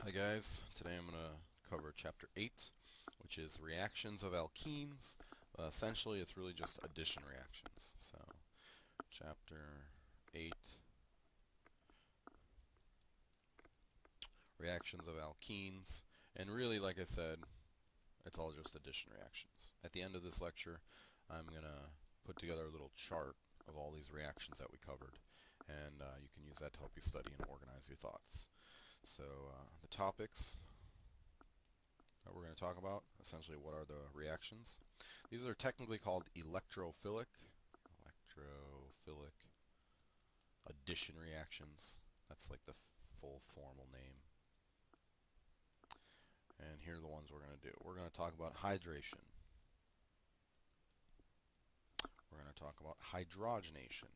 Hi guys, today I'm going to cover chapter 8, which is reactions of alkenes. Essentially it's really just addition reactions. So chapter 8, reactions of alkenes, and really like I said, it's all just addition reactions. At the end of this lecture I'm going to put together a little chart of all these reactions that we covered, and you can use that to help you study and organize your thoughts. So the topics that we're going to talk about, essentially what are the reactions. These are technically called electrophilic addition reactions. That's like the full formal name. And here are the ones we're going to do. We're going to talk about hydration. We're going to talk about hydrogenation.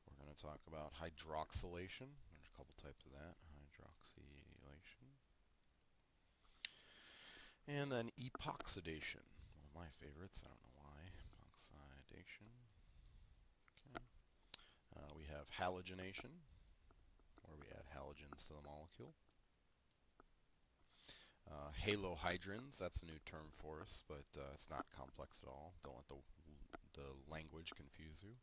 We're going to talk about hydroxylation. There's a couple types of that. Hydroxylation. And then epoxidation. One of my favorites. I don't know why. Epoxidation. Okay. We have halogenation, where we add halogens to the molecule. Halohydrins, that's a new term for us, but it's not complex at all. Don't let the language confuse you.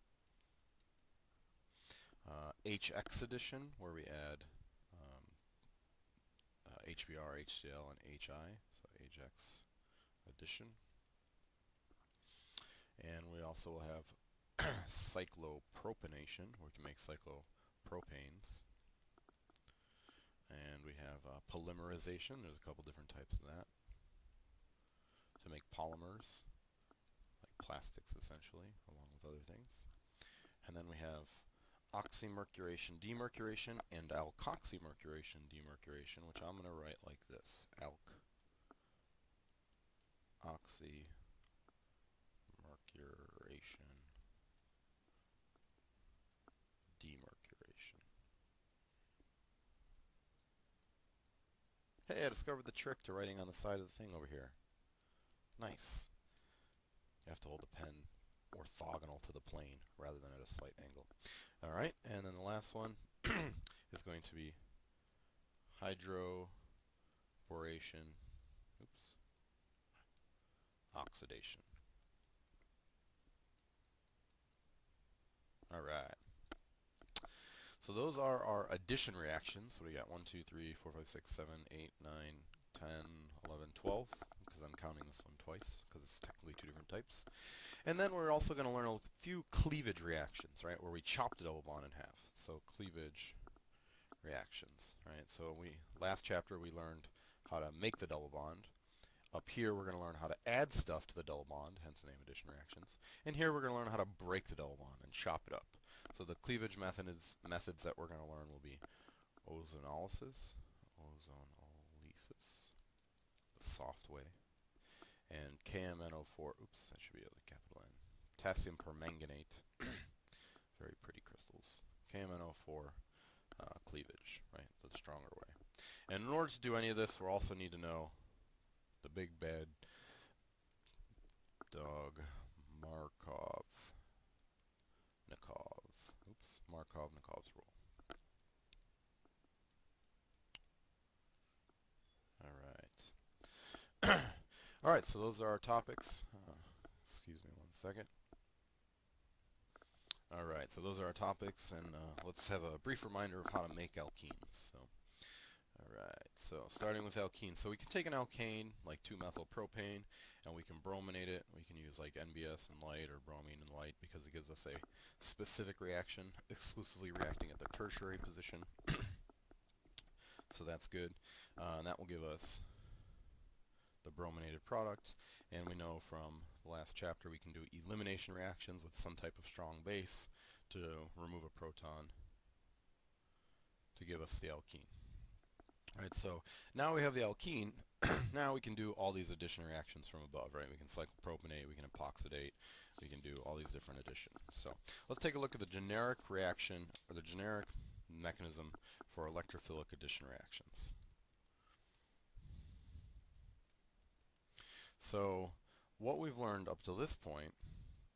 HX addition, where we add HBr, HCl, and HI, so HX addition. And we also will have cyclopropionation, where we can make cyclopropanes. And we have polymerization. There's a couple different types of that. To make polymers, like plastics essentially, along with other things. And then we have oxymercuration, demercuration, and alkoxymercuration, demercuration, which I'm going to write like this. Oxymercuration, demercuration. Hey, I discovered the trick to writing on the side of the thing over here. Nice. You have to hold the pen orthogonal to the plane rather than at a slight angle. Alright, and then the last one is going to be hydroboration, oxidation. Alright. So those are our addition reactions. So we got 1, 2, 3, 4, 5, 6, 7, 8, 9, 10, 11, 12, because I'm counting this one twice, because it's technically two different types. And then we're also going to learn a few cleavage reactions, right, where we chop the double bond in half. So cleavage reactions, right? So last chapter we learned how to make the double bond. Up here we're going to learn how to add stuff to the double bond, hence the name addition reactions. And here we're going to learn how to break the double bond and chop it up. So the cleavage methods that we're going to learn will be ozonolysis, the soft way, and KMNO4, oops, that should be a capital N, potassium permanganate, very pretty crystals, KMNO4 cleavage, right, the stronger way. And in order to do any of this, we'll also need to know the big bad dog, Markov-Nikov's rule. Alright. Alright, so those are our topics. Excuse me one second. Alright, so those are our topics, and let's have a brief reminder of how to make alkenes. Alright, so starting with alkenes. So we can take an alkane, like 2-methylpropane, and we can brominate it. We can use like NBS and light or bromine and light because it gives us a specific reaction, exclusively reacting at the tertiary position. So that's good. And that will give us the brominated product. And we know from the last chapter we can do elimination reactions with some type of strong base to remove a proton to give us the alkene. Alright, so now we have the alkene. Now we can do all these addition reactions from above, right? We can cyclopropionate, we can epoxidate, we can do all these different additions. So let's take a look at the generic reaction, or the generic mechanism for electrophilic addition reactions. So what we've learned up to this point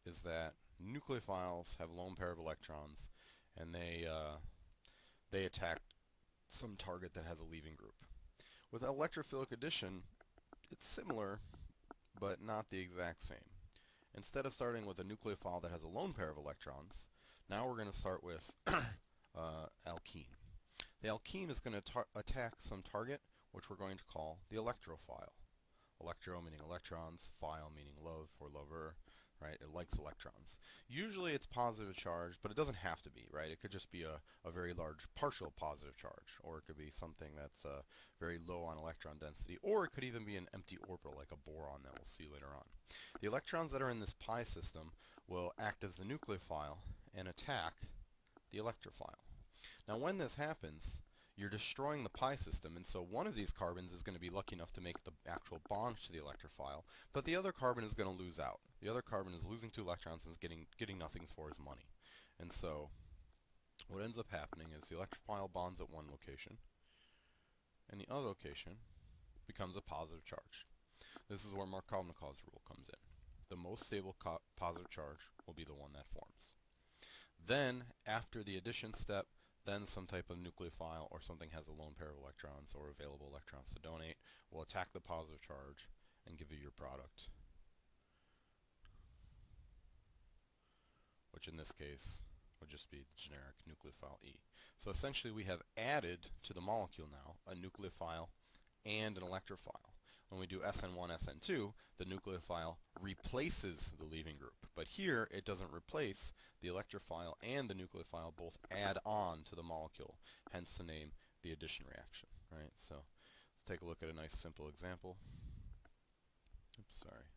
is that nucleophiles have a lone pair of electrons, and they attack some target that has a leaving group. With electrophilic addition, it's similar, but not the exact same. Instead of starting with a nucleophile that has a lone pair of electrons, now we're going to start with alkene. The alkene is going to attack some target, which we're going to call the electrophile. Electro meaning electrons, phile meaning love or lover, right? It likes electrons. Usually it's positive charge, but it doesn't have to be, right? It could just be a very large partial positive charge, or it could be something that's very low on electron density, or it could even be an empty orbital like a boron that we'll see later on. The electrons that are in this pi system will act as the nucleophile and attack the electrophile. Now when this happens, you're destroying the pi system, and so one of these carbons is going to be lucky enough to make the actual bond to the electrophile, but the other carbon is going to lose out. The other carbon is losing 2 electrons and is getting nothing for his money. And so what ends up happening is the electrophile bonds at one location, and the other location becomes a positive charge. This is where Markovnikov's rule comes in. The most stable positive charge will be the one that forms. Then, after the addition step, then some type of nucleophile or something has a lone pair of electrons or available electrons to donate will attack the positive charge and give you your product, which in this case would just be generic nucleophile E. So essentially we have added to the molecule now a nucleophile and an electrophile. When we do SN1, SN2, the nucleophile replaces the leaving group. But here, it doesn't replace. The electrophile and the nucleophile both add on to the molecule, hence the name, the addition reaction. Right? So let's take a look at a nice simple example. Oops, sorry.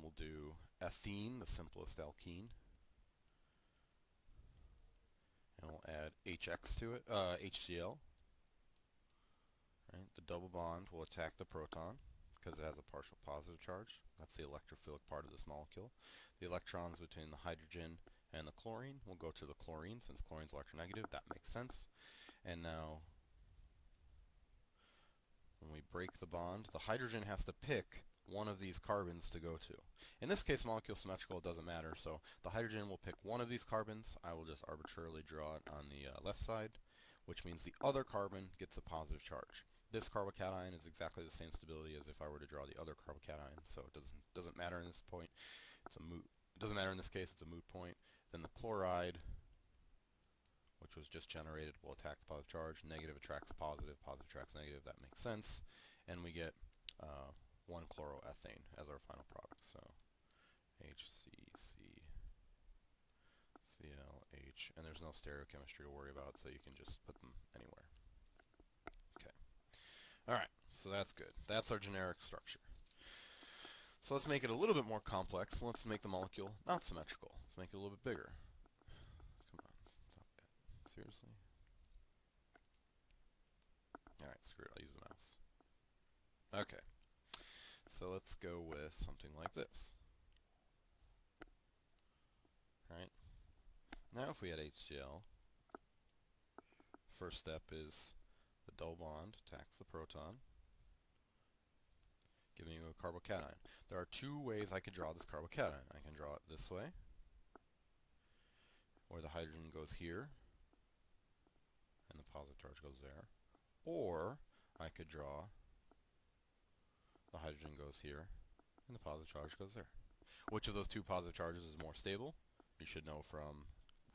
We'll do ethene, the simplest alkene. And we'll add HX to it, HCl. Right? The double bond will attack the proton because it has a partial positive charge. That's the electrophilic part of this molecule. The electrons between the hydrogen and the chlorine will go to the chlorine since chlorine's electronegative. That makes sense. And now, when we break the bond, the hydrogen has to pick one of these carbons to go to. In this case, molecule symmetrical, it doesn't matter. So the hydrogen will pick one of these carbons. I will just arbitrarily draw it on the left side, which means the other carbon gets a positive charge. This carbocation is exactly the same stability as if I were to draw the other carbocation, so it doesn't matter in this point. It's a moot. It doesn't matter in this case. It's a moot point. Then the chloride, which was just generated, will attack the positive charge. Negative attracts positive. Positive attracts negative. That makes sense. And we get 1-chloroethane as our final product. So HCCClH, and there's no stereochemistry to worry about, so you can just put them anywhere. Alright, so that's good. That's our generic structure. So let's make it a little bit more complex. Let's make the molecule not symmetrical. Let's make it a little bit bigger. Come on, stop that. Seriously? Alright, screw it. I'll use the mouse. Okay. So let's go with something like this. Alright. Now if we had HCl, first step is the double bond attacks the proton, giving you a carbocation. There are 2 ways I could draw this carbocation. I can draw it this way, where the hydrogen goes here, and the positive charge goes there. Or I could draw the hydrogen goes here, and the positive charge goes there. Which of those 2 positive charges is more stable? You should know from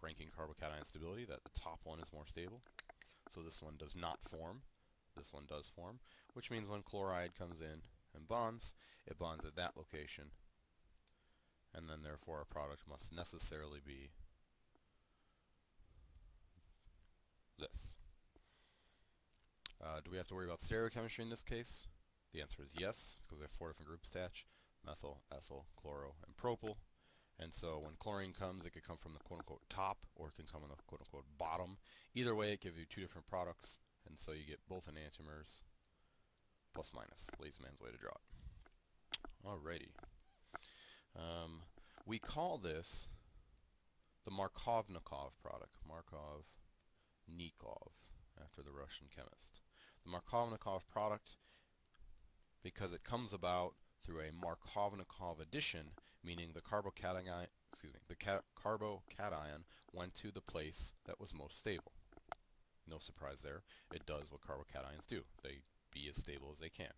ranking carbocation stability that the top one is more stable. So this one does not form. This one does form, which means when chloride comes in and bonds, it bonds at that location, and then therefore our product must necessarily be this. Do we have to worry about stereochemistry in this case? The answer is yes, because we have 4 different groups attached: methyl, ethyl, chloro, and propyl. And so when chlorine comes, it could come from the quote-unquote top, or it can come on the quote-unquote bottom. Either way, it gives you 2 different products, and so you get both enantiomers plus minus. Lazy man's way to draw it. Alrighty. We call this the Markovnikov product. Markovnikov, after the Russian chemist. The Markovnikov product, because it comes about through a Markovnikov addition, meaning the carbocation went to the place that was most stable. No surprise there. It does what carbocations do. They be as stable as they can.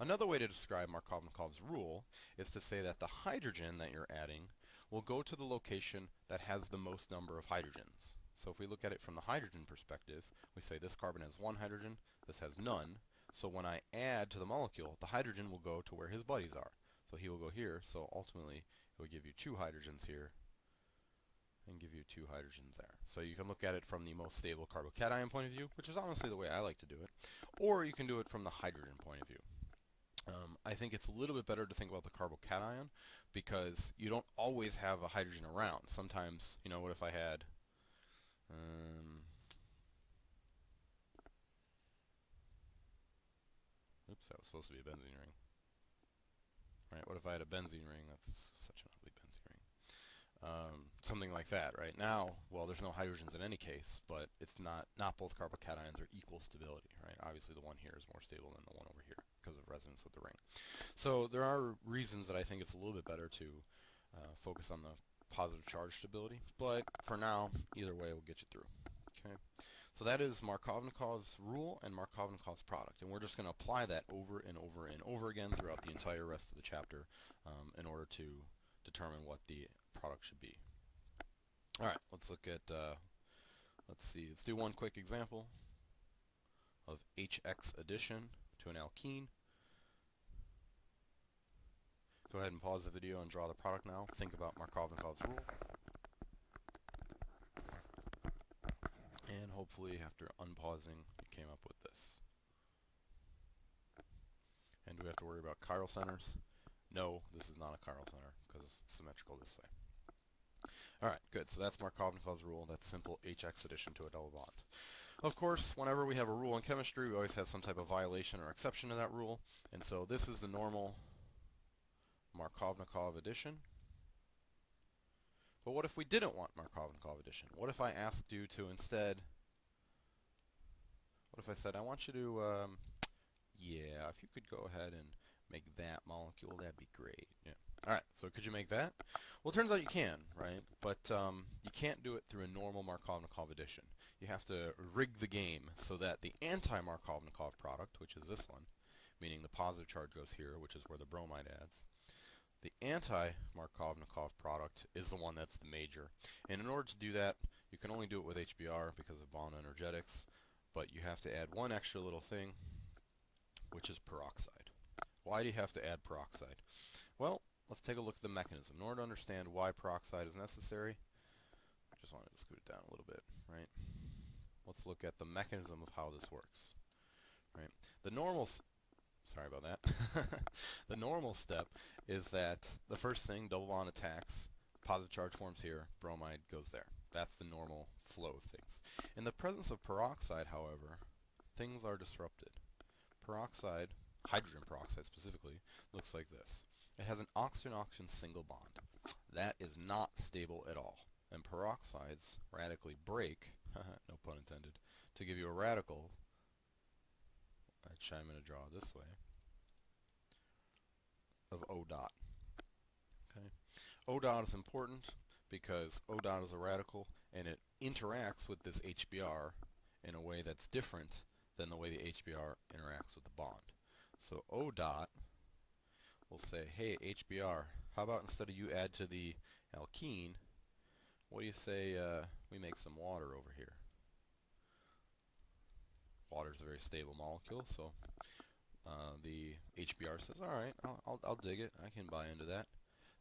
Another way to describe Markovnikov's rule is to say that the hydrogen that you're adding will go to the location that has the most number of hydrogens. So if we look at it from the hydrogen perspective, we say this carbon has one hydrogen, this has none. So when I add to the molecule, the hydrogen will go to where his buddies are. So he will go here, so ultimately it will give you two hydrogens here and give you two hydrogens there. So you can look at it from the most stable carbocation point of view, which is honestly the way I like to do it, or you can do it from the hydrogen point of view. I think it's a little bit better to think about the carbocation because you don't always have a hydrogen around. Sometimes, you know, what if I had oops, that was supposed to be a benzene ring. Right, what if I had a benzene ring? That's such an ugly benzene ring. Something like that, right? Now, well, there's no hydrogens in any case, but it's not both carbocations are equal stability, right? Obviously, the one here is more stable than the one over here because of resonance with the ring. So there are reasons that I think it's a little bit better to focus on the positive charge stability, but for now, either way will get you through. Okay, so that is Markovnikov's rule and Markovnikov's product, and we're just going to apply that over and over and over again throughout the entire rest of the chapter in order to determine what the product should be. All right, let's look at, let's do one quick example of HX addition to an alkene. Go ahead and pause the video and draw the product now. Think about Markovnikov's rule. And hopefully, after unpausing, you came up with this. And do we have to worry about chiral centers? No, this is not a chiral center because it's symmetrical this way. Alright, good. So that's Markovnikov's rule. That's simple HX addition to a double bond. Of course, whenever we have a rule in chemistry, we always have some type of violation or exception to that rule. And so this is the normal Markovnikov addition. But what if we didn't want Markovnikov addition? What if I asked you to instead, what if I said, I want you to, yeah, if you could go ahead and make that molecule, that'd be great. Yeah. Alright, so could you make that? Well, it turns out you can, right? But you can't do it through a normal Markovnikov addition. You have to rig the game so that the anti-Markovnikov product, which is this one, meaning the positive charge goes here, which is where the bromide adds, the anti-Markovnikov product is the one that's the major. And in order to do that, you can only do it with HBr because of bond energetics, but you have to add one extra little thing, which is peroxide. Why do you have to add peroxide? Well, let's take a look at the mechanism. In order to understand why peroxide is necessary, I just wanted to scoot it down a little bit, right? Let's look at the mechanism of how this works, right? The normal, sorry about that. The normal step is that the first thing, double bond attacks, positive charge forms here, bromide goes there. That's the normal flow of things. In the presence of peroxide, however, things are disrupted. Peroxide, hydrogen peroxide specifically, looks like this. It has an oxygen-oxygen single bond. That is not stable at all. And peroxides radically break, no pun intended, to give you a radical, which I'm going to draw this way, of O dot. Okay. O dot is important because O dot is a radical and it interacts with this HBr in a way that's different than the way the HBr interacts with the bond. So O dot will say, hey HBr, how about instead of you add to the alkene, what do you say we make some water over here? Water is a very stable molecule, so the HBr says, alright, I'll dig it, I can buy into that.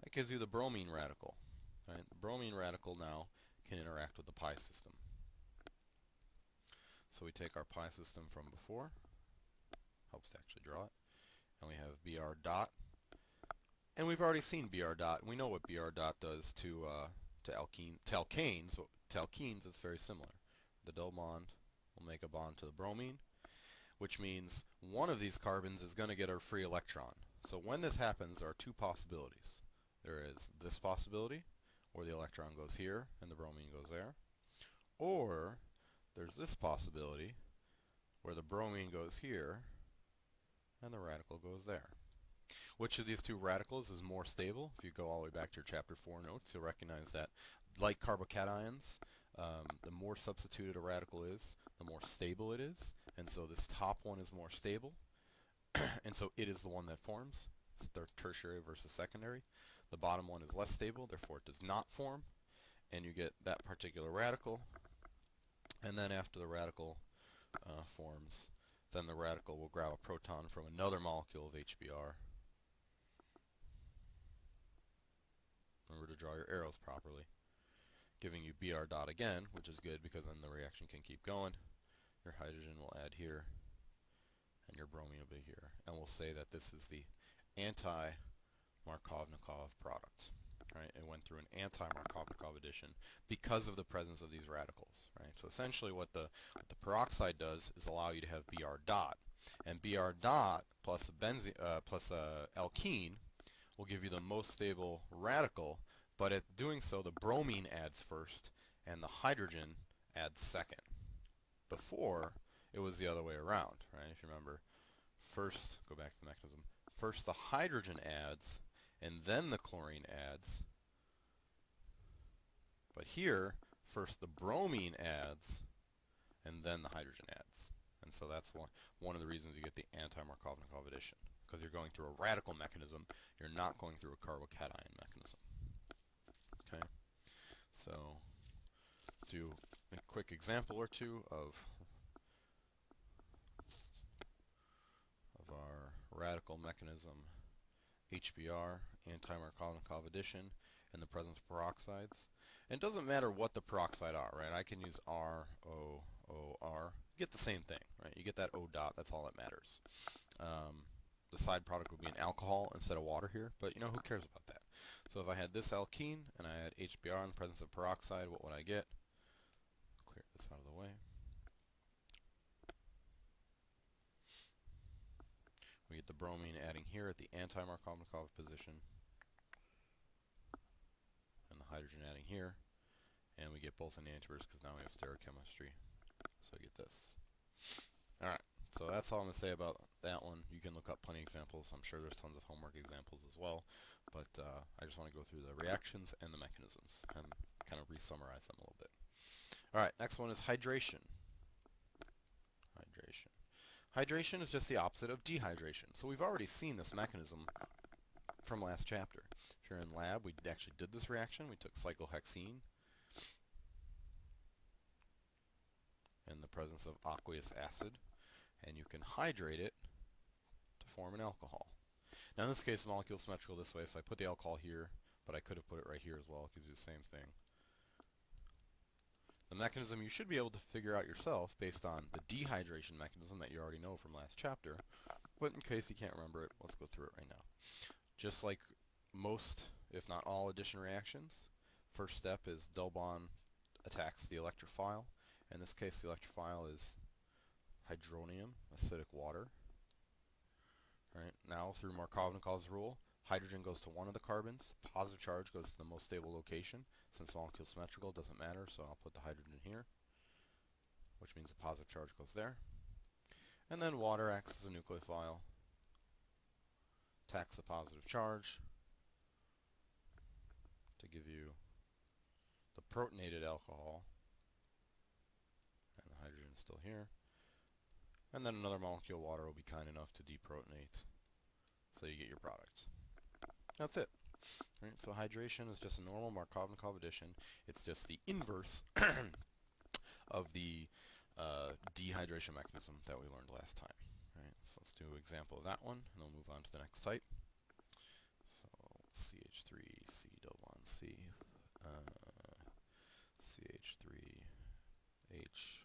That gives you the bromine radical. Right? The bromine radical now can interact with the pi system. So we take our pi system from before, helps to actually draw it, and we have Br dot. And we've already seen Br dot, and we know what Br dot does to alkanes, but to alkenes it's very similar. The double bond will make a bond to the bromine, which means one of these carbons is going to get a free electron. So when this happens, there are two possibilities. There is this possibility, where the electron goes here and the bromine goes there. Or there's this possibility, where the bromine goes here and the radical goes there. Which of these two radicals is more stable? If you go all the way back to your chapter 4 notes, you'll recognize that, like carbocations, The more substituted a radical is, the more stable it is. And so this top one is more stable. And so it is the one that forms. It's tertiary versus secondary. The bottom one is less stable, therefore it does not form. And you get that particular radical. And then after the radical forms, then the radical will grab a proton from another molecule of HBr. Remember to draw your arrows properly. Giving you Br dot again, which is good because then the reaction can keep going. Your hydrogen will add here, and your bromine will be here. And we'll say that this is the anti-Markovnikov product. Right? It went through an anti-Markovnikov addition because of the presence of these radicals. Right? So essentially what the peroxide does is allow you to have Br dot. And Br dot plus alkene will give you the most stable radical, but at doing so the bromine adds first and the hydrogen adds second. Before, it was the other way around, right? If you remember, first, go back to the mechanism, first the hydrogen adds and then the chlorine adds. But here, first the bromine adds and then the hydrogen adds. And so that's one of the reasons you get the anti-Markovnikov addition, because you're going through a radical mechanism, you're not going through a carbocation mechanism. Okay, so do a quick example or two of our radical mechanism, HBr, anti-Markovnikov addition, in the presence of peroxides. And it doesn't matter what the peroxide are, right? I can use R, O, O, R. You get the same thing, right? You get that O dot, that's all that matters. The side product would be an alcohol instead of water here, but you know, who cares about that? So if I had this alkene and I had HBr in the presence of peroxide, what would I get? Clear this out of the way. We get the bromine adding here at the anti-Markovnikov position, and the hydrogen adding here, and we get both enantiomers because now we have stereochemistry. So I get this. Alright, so that's all I'm going to say about that one. You can look up plenty of examples. I'm sure there's tons of homework examples as well, but I just want to go through the reactions and the mechanisms and kind of re-summarize them a little bit. Alright, next one is hydration. Hydration is just the opposite of dehydration. So we've already seen this mechanism from last chapter. If you're in lab, we actually did this reaction. We took cyclohexene in the presence of aqueous acid, and you can hydrate it to form an alcohol. Now in this case, the molecule is symmetrical this way, so I put the alcohol here, but I could have put it right here as well. It gives you the same thing. The mechanism you should be able to figure out yourself based on the dehydration mechanism that you already know from last chapter. But in case you can't remember it, let's go through it right now. Just like most, if not all, addition reactions, first step is double bond attacks the electrophile. In this case, the electrophile is hydronium, acidic water. Right, now through Markovnikov's rule, hydrogen goes to one of the carbons, positive charge goes to the most stable location. Since the molecule is symmetrical, it doesn't matter, so I'll put the hydrogen here, which means the positive charge goes there. And then water acts as a nucleophile, attacks the positive charge to give you the protonated alcohol, and the hydrogen is still here. And then another molecule, water, will be kind enough to deprotonate, so you get your product. That's it. Right, so hydration is just a normal Markovnikov addition. It's just the inverse of the dehydration mechanism that we learned last time. Right, so let's do an example of that one, and we'll move on to the next type. So CH3, C double bond C, CH3H,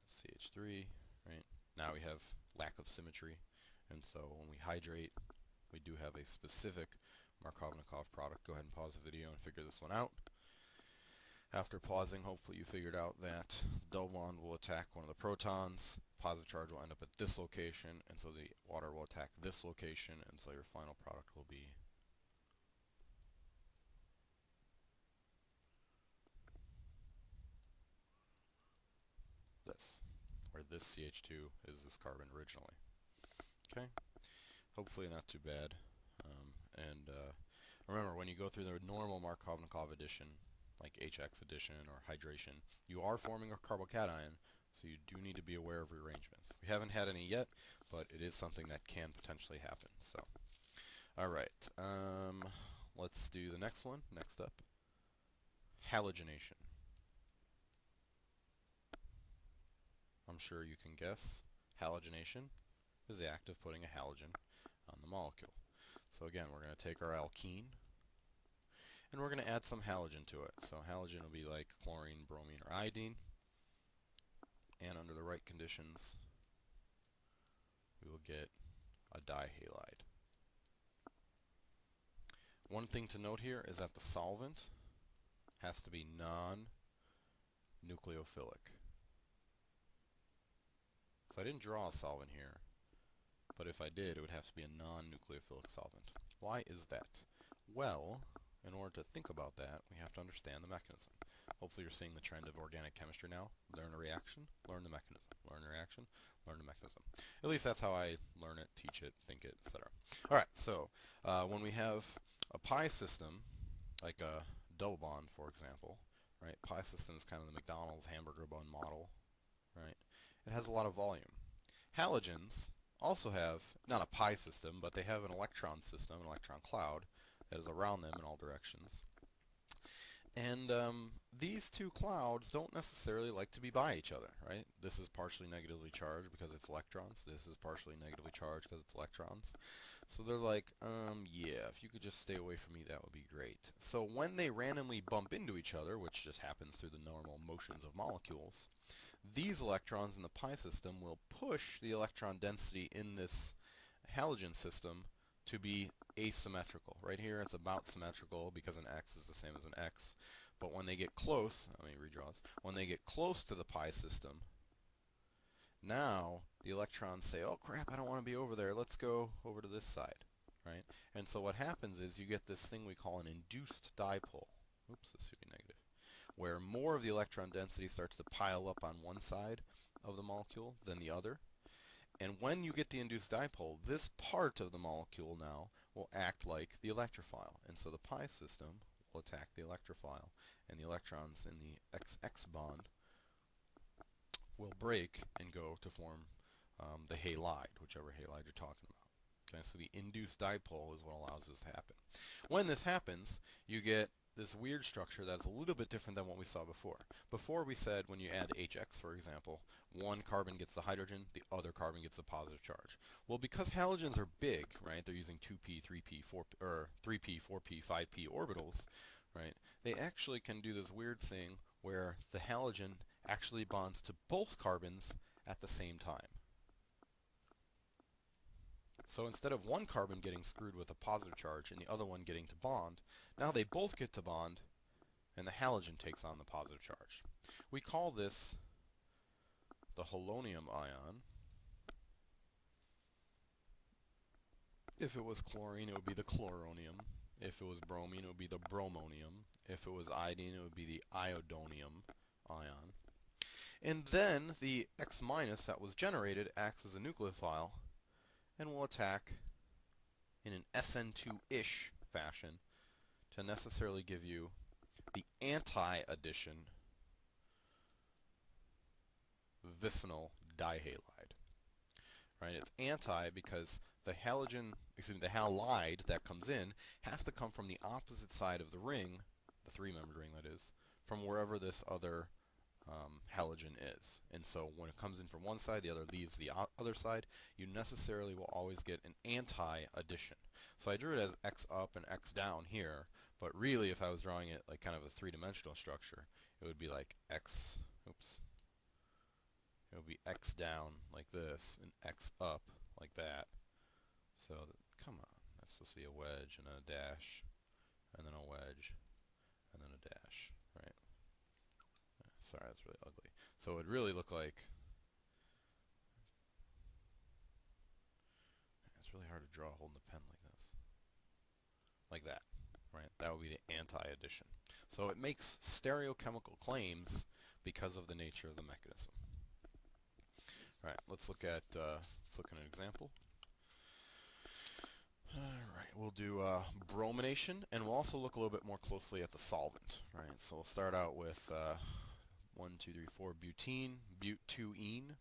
CH3. Right, now we have lack of symmetry, and so when we hydrate, we do have a specific Markovnikov product. Go ahead and pause the video and figure this one out. After pausing, hopefully you figured out that the double bond will attack one of the protons, positive charge will end up at this location, and so the water will attack this location, and so your final product will be this, where this CH2 is this carbon originally. Okay? Hopefully not too bad. Remember, when you go through the normal Markovnikov addition, like HX addition or hydration, you are forming a carbocation, so you do need to be aware of rearrangements. We haven't had any yet, but it is something that can potentially happen. So, all right, let's do the next one. Next up, halogenation. I'm sure you can guess. Halogenation is the act of putting a halogen on the molecule. So again, we're going to take our alkene, and we're going to add some halogen to it. So halogen will be like chlorine, bromine, or iodine. And under the right conditions, we will get a dihalide. One thing to note here is that the solvent has to be non-nucleophilic. So I didn't draw a solvent here, but if I did, it would have to be a non-nucleophilic solvent. Why is that? Well, in order to think about that, we have to understand the mechanism. Hopefully you're seeing the trend of organic chemistry now. Learn a reaction, learn the mechanism. Learn a reaction, learn the mechanism. At least that's how I learn it, teach it, think it, etc. Alright, so when we have a pi system, like a double bond, for example, right? Pi system is kind of the McDonald's hamburger bun model, right? It has a lot of volume. Halogens also have, not a pi system, but they have an electron system, an electron cloud, that is around them in all directions. And these two clouds don't necessarily like to be by each other, right? This is partially negatively charged because it's electrons. This is partially negatively charged because it's electrons. So they're like, yeah, if you could just stay away from me, that would be great. So when they randomly bump into each other, which just happens through the normal motions of molecules, these electrons in the pi system will push the electron density in this halogen system to be asymmetrical. Right here it's about symmetrical because an X is the same as an X. But when they get close, let me redraw this. When they get close to the pi system, now the electrons say, oh crap, I don't want to be over there. Let's go over to this side, right? And so what happens is you get this thing we call an induced dipole. Oops, this should be negative. Where more of the electron density starts to pile up on one side of the molecule than the other. And when you get the induced dipole, this part of the molecule now will act like the electrophile. And so the pi system will attack the electrophile, and the electrons in the XX bond will break and go to form the halide, whichever halide you're talking about. Okay, so the induced dipole is what allows this to happen. When this happens, you get this weird structure that's a little bit different than what we saw before. Before we said when you add HX, for example, one carbon gets the hydrogen, the other carbon gets the positive charge. Well, because halogens are big, right, they're using 2p, 3p, 4p, or 3p, 4p, 5p orbitals, right, they actually can do this weird thing where the halogen actually bonds to both carbons at the same time. So instead of one carbon getting screwed with a positive charge and the other one getting to bond, now they both get to bond and the halogen takes on the positive charge. We call this the holonium ion. If it was chlorine, it would be the chloronium. If it was bromine, it would be the bromonium. If it was iodine, it would be the iodonium ion. And then the X minus that was generated acts as a nucleophile and will attack in an SN2-ish fashion to necessarily give you the anti-addition vicinal dihalide. Right? It's anti because the halide that comes in has to come from the opposite side of the ring, the three-membered ring that is, from wherever this other halogen is. And so when it comes in from one side, the other leaves the other side, you necessarily will always get an anti-addition. So I drew it as X up and X down here, but really if I was drawing it like kind of a three-dimensional structure, it would be like X, oops, it would be X down like this and X up like that. So, come on, that's supposed to be a wedge and then a dash, and then a wedge, and then a dash, right? Sorry, that's really ugly. So it would really look like, it's really hard to draw holding the pen like this. Like that, right? That would be the anti-addition. So it makes stereochemical claims because of the nature of the mechanism. All right, let's look at an example. All right, we'll do bromination, and we'll also look a little bit more closely at the solvent. Right, so we'll start out with 1, 2, 3, 4 butene, but2ene,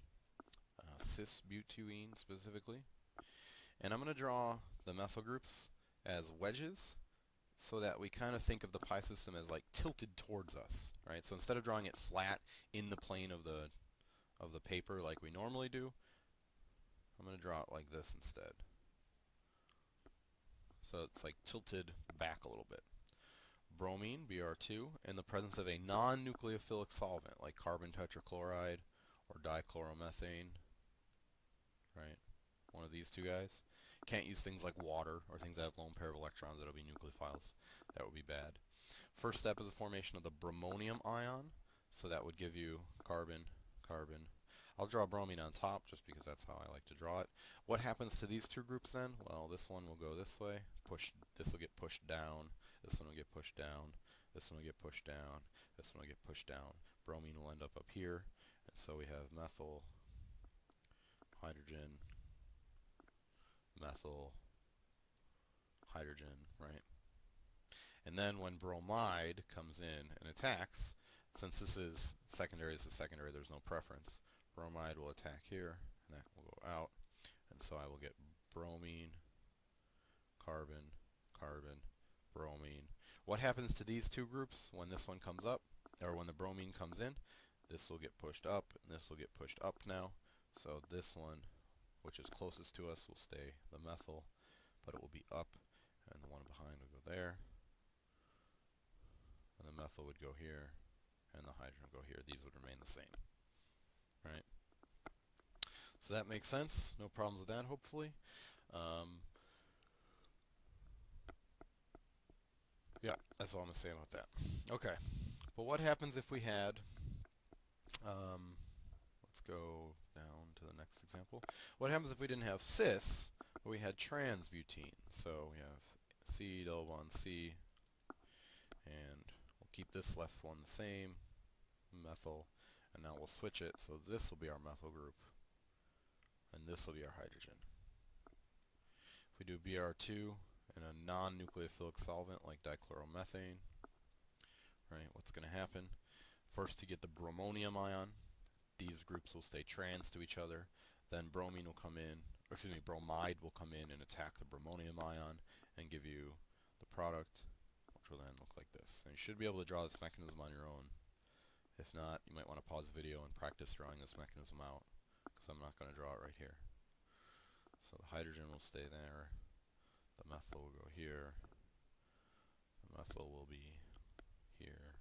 cis-but2ene specifically. And I'm going to draw the methyl groups as wedges so that we kind of think of the pi system as like tilted towards us, right? So instead of drawing it flat in the plane of the paper like we normally do, I'm going to draw it like this instead. So it's like tilted back a little bit. Bromine, Br2, in the presence of a non-nucleophilic solvent like carbon tetrachloride or dichloromethane, right? One of these two guys. Can't use things like water or things that have lone pair of electrons that will be nucleophiles. That would be bad. First step is the formation of the bromonium ion. So that would give you carbon, carbon. I'll draw bromine on top just because that's how I like to draw it. What happens to these two groups then? Well, this one will go this way. This will get pushed down. This one will get pushed down. This one will get pushed down. This one will get pushed down. Bromine will end up here. And so we have methyl, hydrogen, methyl, hydrogen, right? And then when bromide comes in and attacks, since this is secondary, there's no preference. Bromide will attack here, and that will go out. And so I will get bromine, carbon, carbon, bromine. What happens to these two groups when this one comes up, or when the bromine comes in? This will get pushed up, and this will get pushed up now. So this one, which is closest to us, will stay the methyl, but it will be up, and the one behind will go there. And the methyl would go here, and the hydrogen would go here. These would remain the same, right? So that makes sense. No problems with that, hopefully. Yeah, that's all I'm going to say about that. Okay, but what happens if we had, let's go down to the next example. What happens if we didn't have cis, but we had trans-butene? So we have C double bond C, and we'll keep this left one the same, methyl, and now we'll switch it, so this will be our methyl group, and this will be our hydrogen. If we do Br2 in a non-nucleophilic solvent like dichloromethane, right, what's going to happen? First, to get the bromonium ion, these groups will stay trans to each other. Then bromine will come in, or excuse me, bromide will come in and attack the bromonium ion and give you the product, which will then look like this. And you should be able to draw this mechanism on your own. If not, you might want to pause the video and practice drawing this mechanism out, because I'm not going to draw it right here. So the hydrogen will stay there, the methyl will go here, the methyl will be here,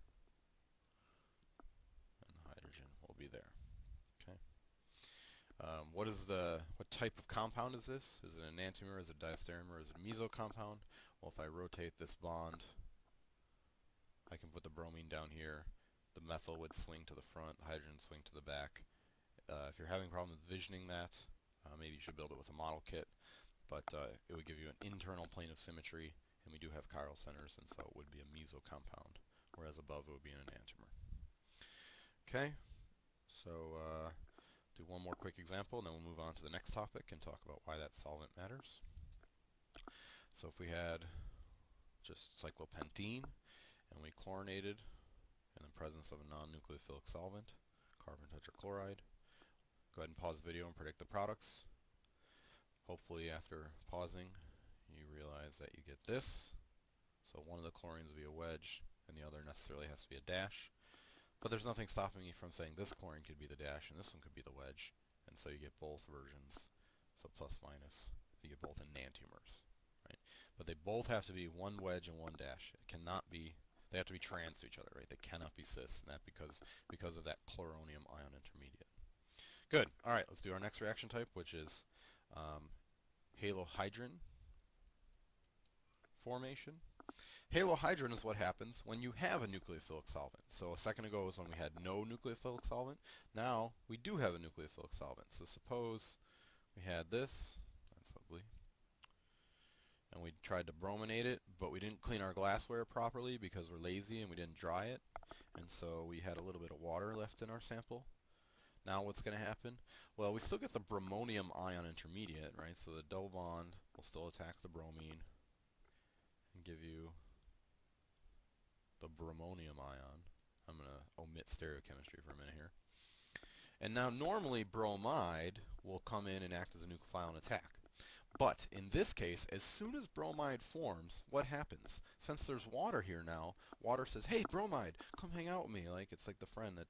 and the hydrogen will be there. Okay. What type of compound is this? Is it an enantiomer? Is it a diastereomer? Is it a meso compound? Well, if I rotate this bond, I can put the bromine down here. The methyl would swing to the front, the hydrogen swing to the back. If you're having problems with visioning that, maybe you should build it with a model kit. But it would give you an internal plane of symmetry, and we do have chiral centers, and so it would be a meso compound, whereas above it would be an enantiomer. Okay, so do one more quick example, and then we'll move on to the next topic and talk about why that solvent matters. So if we had just cyclopentene, and we chlorinated in the presence of a non-nucleophilic solvent, carbon tetrachloride, go ahead and pause the video and predict the products. Hopefully after pausing, you realize that you get this. So one of the chlorines will be a wedge, and the other necessarily has to be a dash. But there's nothing stopping me from saying this chlorine could be the dash and this one could be the wedge. And so you get both versions. So plus minus. You get both enantiomers. Right? But they both have to be one wedge and one dash. It cannot be, they have to be trans to each other, right? They cannot be cis, and that because of that chloronium ion intermediate. Good. All right, let's do our next reaction type, which is halohydrin formation. Halohydrin is what happens when you have a nucleophilic solvent. So a second ago was when we had no nucleophilic solvent. Now we do have a nucleophilic solvent. So suppose we had this, that's ugly, and we tried to brominate it, but we didn't clean our glassware properly because we're lazy and we didn't dry it. And so we had a little bit of water left in our sample. Now what's going to happen? Well, we still get the bromonium ion intermediate, right? So the double bond will still attack the bromine. give you the bromonium ion. I'm going to omit stereochemistry for a minute here. And now normally bromide will come in and act as a nucleophile and attack. But in this case, as soon as bromide forms, what happens? Since there's water here now, water says, hey, bromide, come hang out with me. Like, it's like the friend that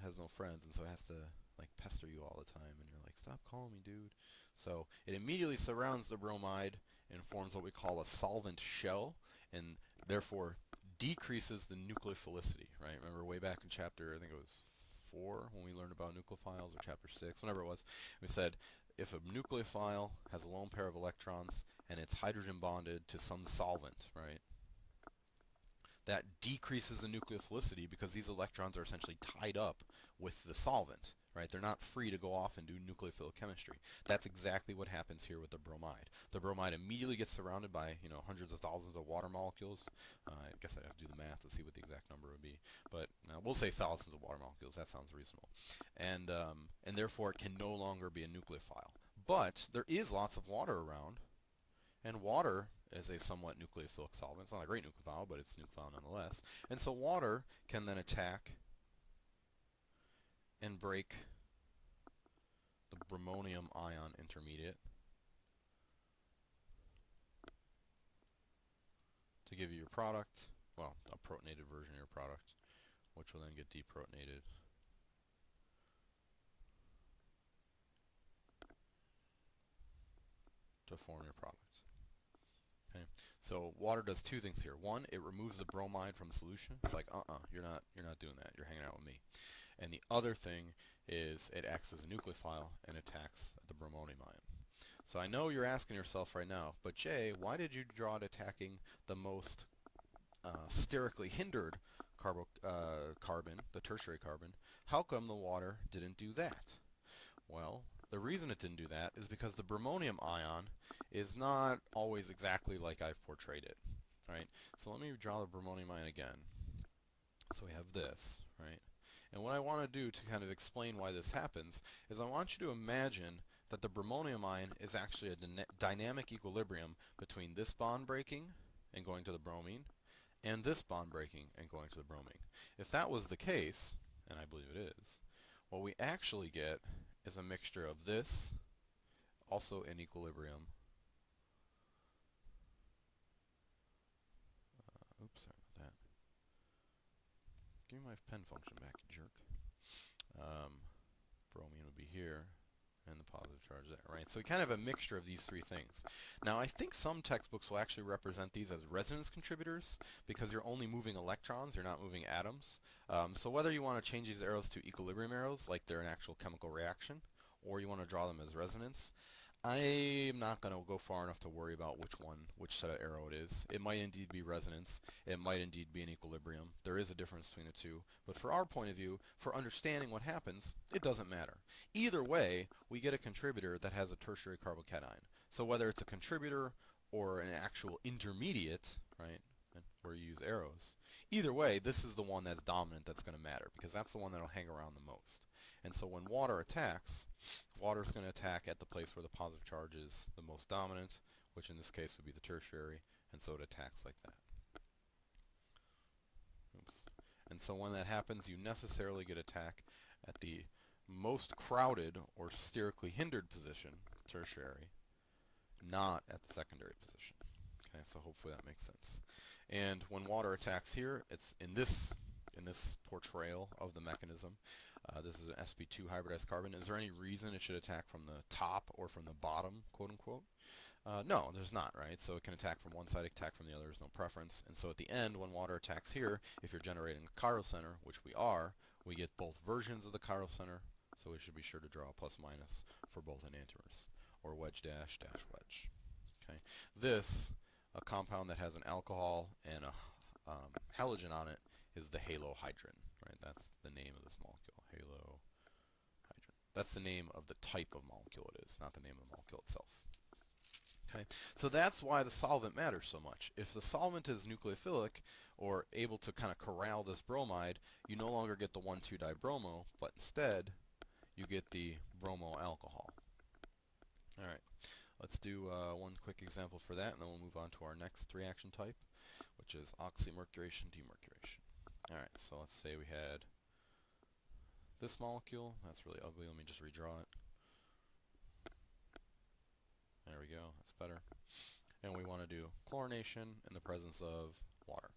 has no friends, and so it has to like pester you all the time, and you're like, stop calling me, dude. So it immediately surrounds the bromide and forms what we call a solvent shell, and therefore decreases the nucleophilicity, right? Remember way back in chapter, I think it was 4, when we learned about nucleophiles, or chapter 6, whenever it was, we said if a nucleophile has a lone pair of electrons and it's hydrogen bonded to some solvent, right, that decreases the nucleophilicity because these electrons are essentially tied up with the solvent, right? They're not free to go off and do nucleophilic chemistry. That's exactly what happens here with the bromide. The bromide immediately gets surrounded by, hundreds of thousands of water molecules. I guess I'd have to do the math to see what the exact number would be, but we'll say thousands of water molecules. That sounds reasonable, and therefore it can no longer be a nucleophile. But there is lots of water around, and water is a somewhat nucleophilic solvent. It's not a great nucleophile, but it's nucleophile nonetheless. And so water can then attack and break the bromonium ion intermediate to give you your product, well, a protonated version of your product, which will then get deprotonated to form your product. Okay. So water does two things here. One, it removes the bromide from the solution. It's like, you're not doing that. You're hanging out with me. And the other thing is it acts as a nucleophile and attacks the bromonium ion. So I know you're asking yourself right now, but Jay, why did you draw it attacking the most sterically hindered carbon, the tertiary carbon? How come the water didn't do that? Well, the reason it didn't do that is because the bromonium ion is not always exactly like I've portrayed it, right? So let me draw the bromonium ion again. So we have this, right? And what I want to do to kind of explain why this happens is I want you to imagine that the bromonium ion is actually a dynamic equilibrium between this bond breaking and going to the bromine and this bond breaking and going to the bromine. If that was the case, and I believe it is, what we actually get is a mixture of this, also in equilibrium. Oops, sorry about that. Give me my pen function back, you jerk. Bromine would be here, and the positive charge there, right? So we kind of have a mixture of these three things. Now, I think some textbooks will actually represent these as resonance contributors because you're only moving electrons, you're not moving atoms. So whether you want to change these arrows to equilibrium arrows, like they're an actual chemical reaction, or you want to draw them as resonance, I'm not going to go far enough to worry about which set of arrow it is. It might indeed be resonance. It might indeed be an equilibrium. There is a difference between the two. But for our point of view, for understanding what happens, it doesn't matter. Either way, we get a contributor that has a tertiary carbocation. So whether it's a contributor or an actual intermediate, right, where you use arrows, either way, this is the one that's dominant that's going to matter because that's the one that will hang around the most. And so when water attacks, water is going to attack at the place where the positive charge is the most dominant, which in this case would be the tertiary, and so it attacks like that. Oops. And so when that happens, you necessarily get attack at the most crowded or sterically hindered position, tertiary, not at the secondary position. Okay, so hopefully that makes sense. And when water attacks here, it's in this portrayal of the mechanism. This is an Sp2 hybridized carbon. Is there any reason it should attack from the top or from the bottom, quote unquote? No, there's not, right? So it can attack from one side, attack from the other. There's no preference. And so at the end, when water attacks here, if you're generating a chiral center, which we are, we get both versions of the chiral center. So we should be sure to draw a plus minus for both enantiomers, or wedge dash dash wedge. Okay. This, a compound that has an alcohol and a halogen on it, is the halohydrin, right? That's the name of this molecule, halohydrin. That's the name of the type of molecule it is, not the name of the molecule itself. Okay, so that's why the solvent matters so much. If the solvent is nucleophilic or able to kind of corral this bromide, you no longer get the 1,2-dibromo, but instead you get the bromo alcohol. All right. Let's do one quick example for that, and then we'll move on to our next reaction type, which is oxymercuration, demercuration. Alright, so let's say we had this molecule. That's really ugly. Let me just redraw it. There we go. That's better. And we want to do chlorination in the presence of water.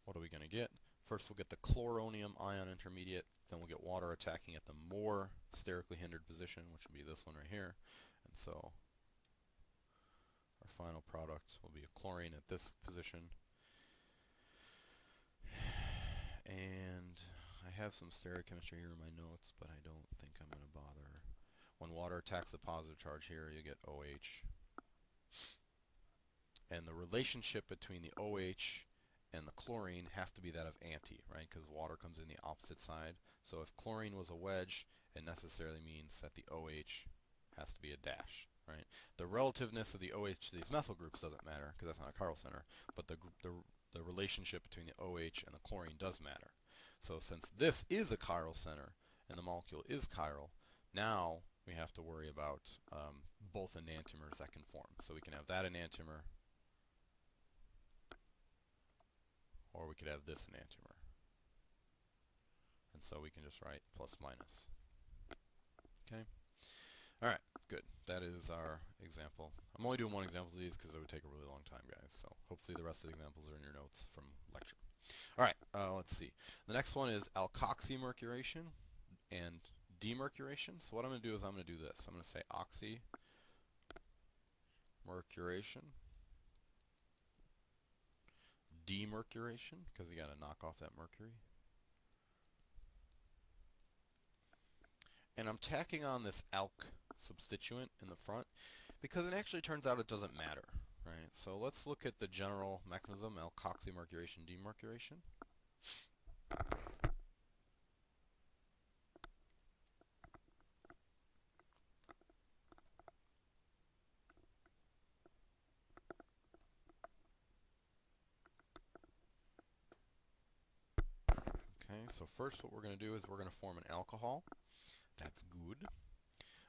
What are we going to get? First we'll get the chloronium ion intermediate, then we'll get water attacking at the more sterically hindered position, which would be this one right here. And so our final product will be a chlorine at this position. And I have some stereochemistry here in my notes, but I don't think I'm going to bother. When water attacks the positive charge here, you get OH. And the relationship between the OH and the chlorine has to be that of anti, right? Because water comes in the opposite side. So if chlorine was a wedge, it necessarily means that the OH has to be a dash, right? The relativeness of the OH to these methyl groups doesn't matter because that's not a chiral center, but the relationship between the OH and the chlorine does matter. So since this is a chiral center and the molecule is chiral, now we have to worry about both enantiomers that can form. So we can have that enantiomer, or we could have this enantiomer. And so we can just write plus minus. Okay? Alright, good. That is our example. I'm only doing one example of these because it would take a really long time, guys. So hopefully the rest of the examples are in your notes from lecture. Alright, let's see. The next one is alkoxymercuration and demercuration. So what I'm going to do is I'm going to do this. I'm going to say oxymercuration, demercuration, because you got to knock off that mercury. And I'm tacking on this alk substituent in the front because it actually turns out it doesn't matter, right? So let's look at the general mechanism, alkoxymercuration, demercuration. Okay, so first what we're going to do is we're going to form an alcohol. That's good.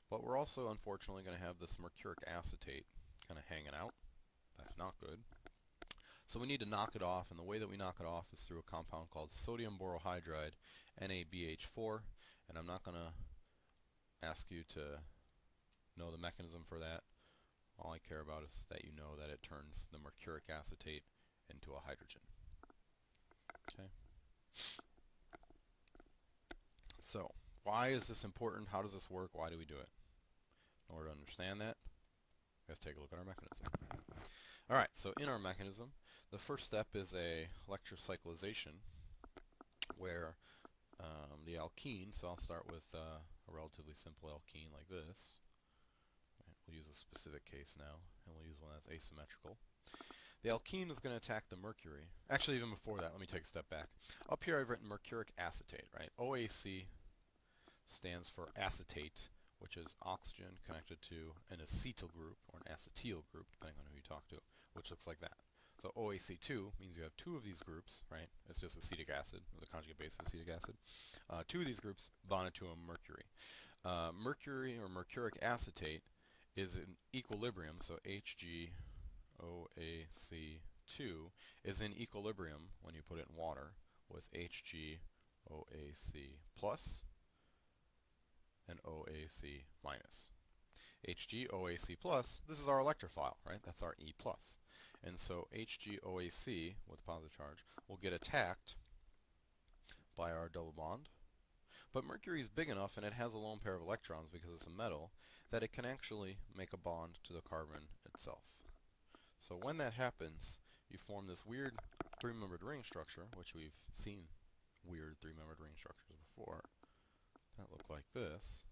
But we're also, unfortunately, going to have this mercuric acetate kind of hanging out. That's not good. So we need to knock it off, and the way that we knock it off is through a compound called sodium borohydride, NaBH4, and I'm not going to ask you to know the mechanism for that. All I care about is that you know that it turns the mercuric acetate into a hydrogen. Okay. So, why is this important? How does this work? Why do we do it? In order to understand that, we have to take a look at our mechanism. Alright, so in our mechanism, the first step is a electrocyclization where the alkene, so I'll start with a relatively simple alkene like this. Right, we'll use a specific case now, and we'll use one that's asymmetrical. The alkene is going to attack the mercury. Actually, even before that, let me take a step back. Up here I've written mercuric acetate, right? OAC stands for acetate, which is oxygen connected to an acetyl group, or an acetyl group, depending on who you talk to, which looks like that. So OAC2 means you have two of these groups, right? It's just acetic acid, or the conjugate base of acetic acid. Two of these groups bonded to a mercury. Mercury, or mercuric acetate, is in equilibrium, so HgOAC2 is in equilibrium when you put it in water with HgOAC plus and OAC minus. HgOAC plus, this is our electrophile, right? That's our E plus. And so HgOAC with positive charge will get attacked by our double bond. But mercury is big enough and it has a lone pair of electrons because it's a metal that it can actually make a bond to the carbon itself. So when that happens, you form this weird three-membered ring structure, which we've seen weird three-membered ring structures before, that look like this.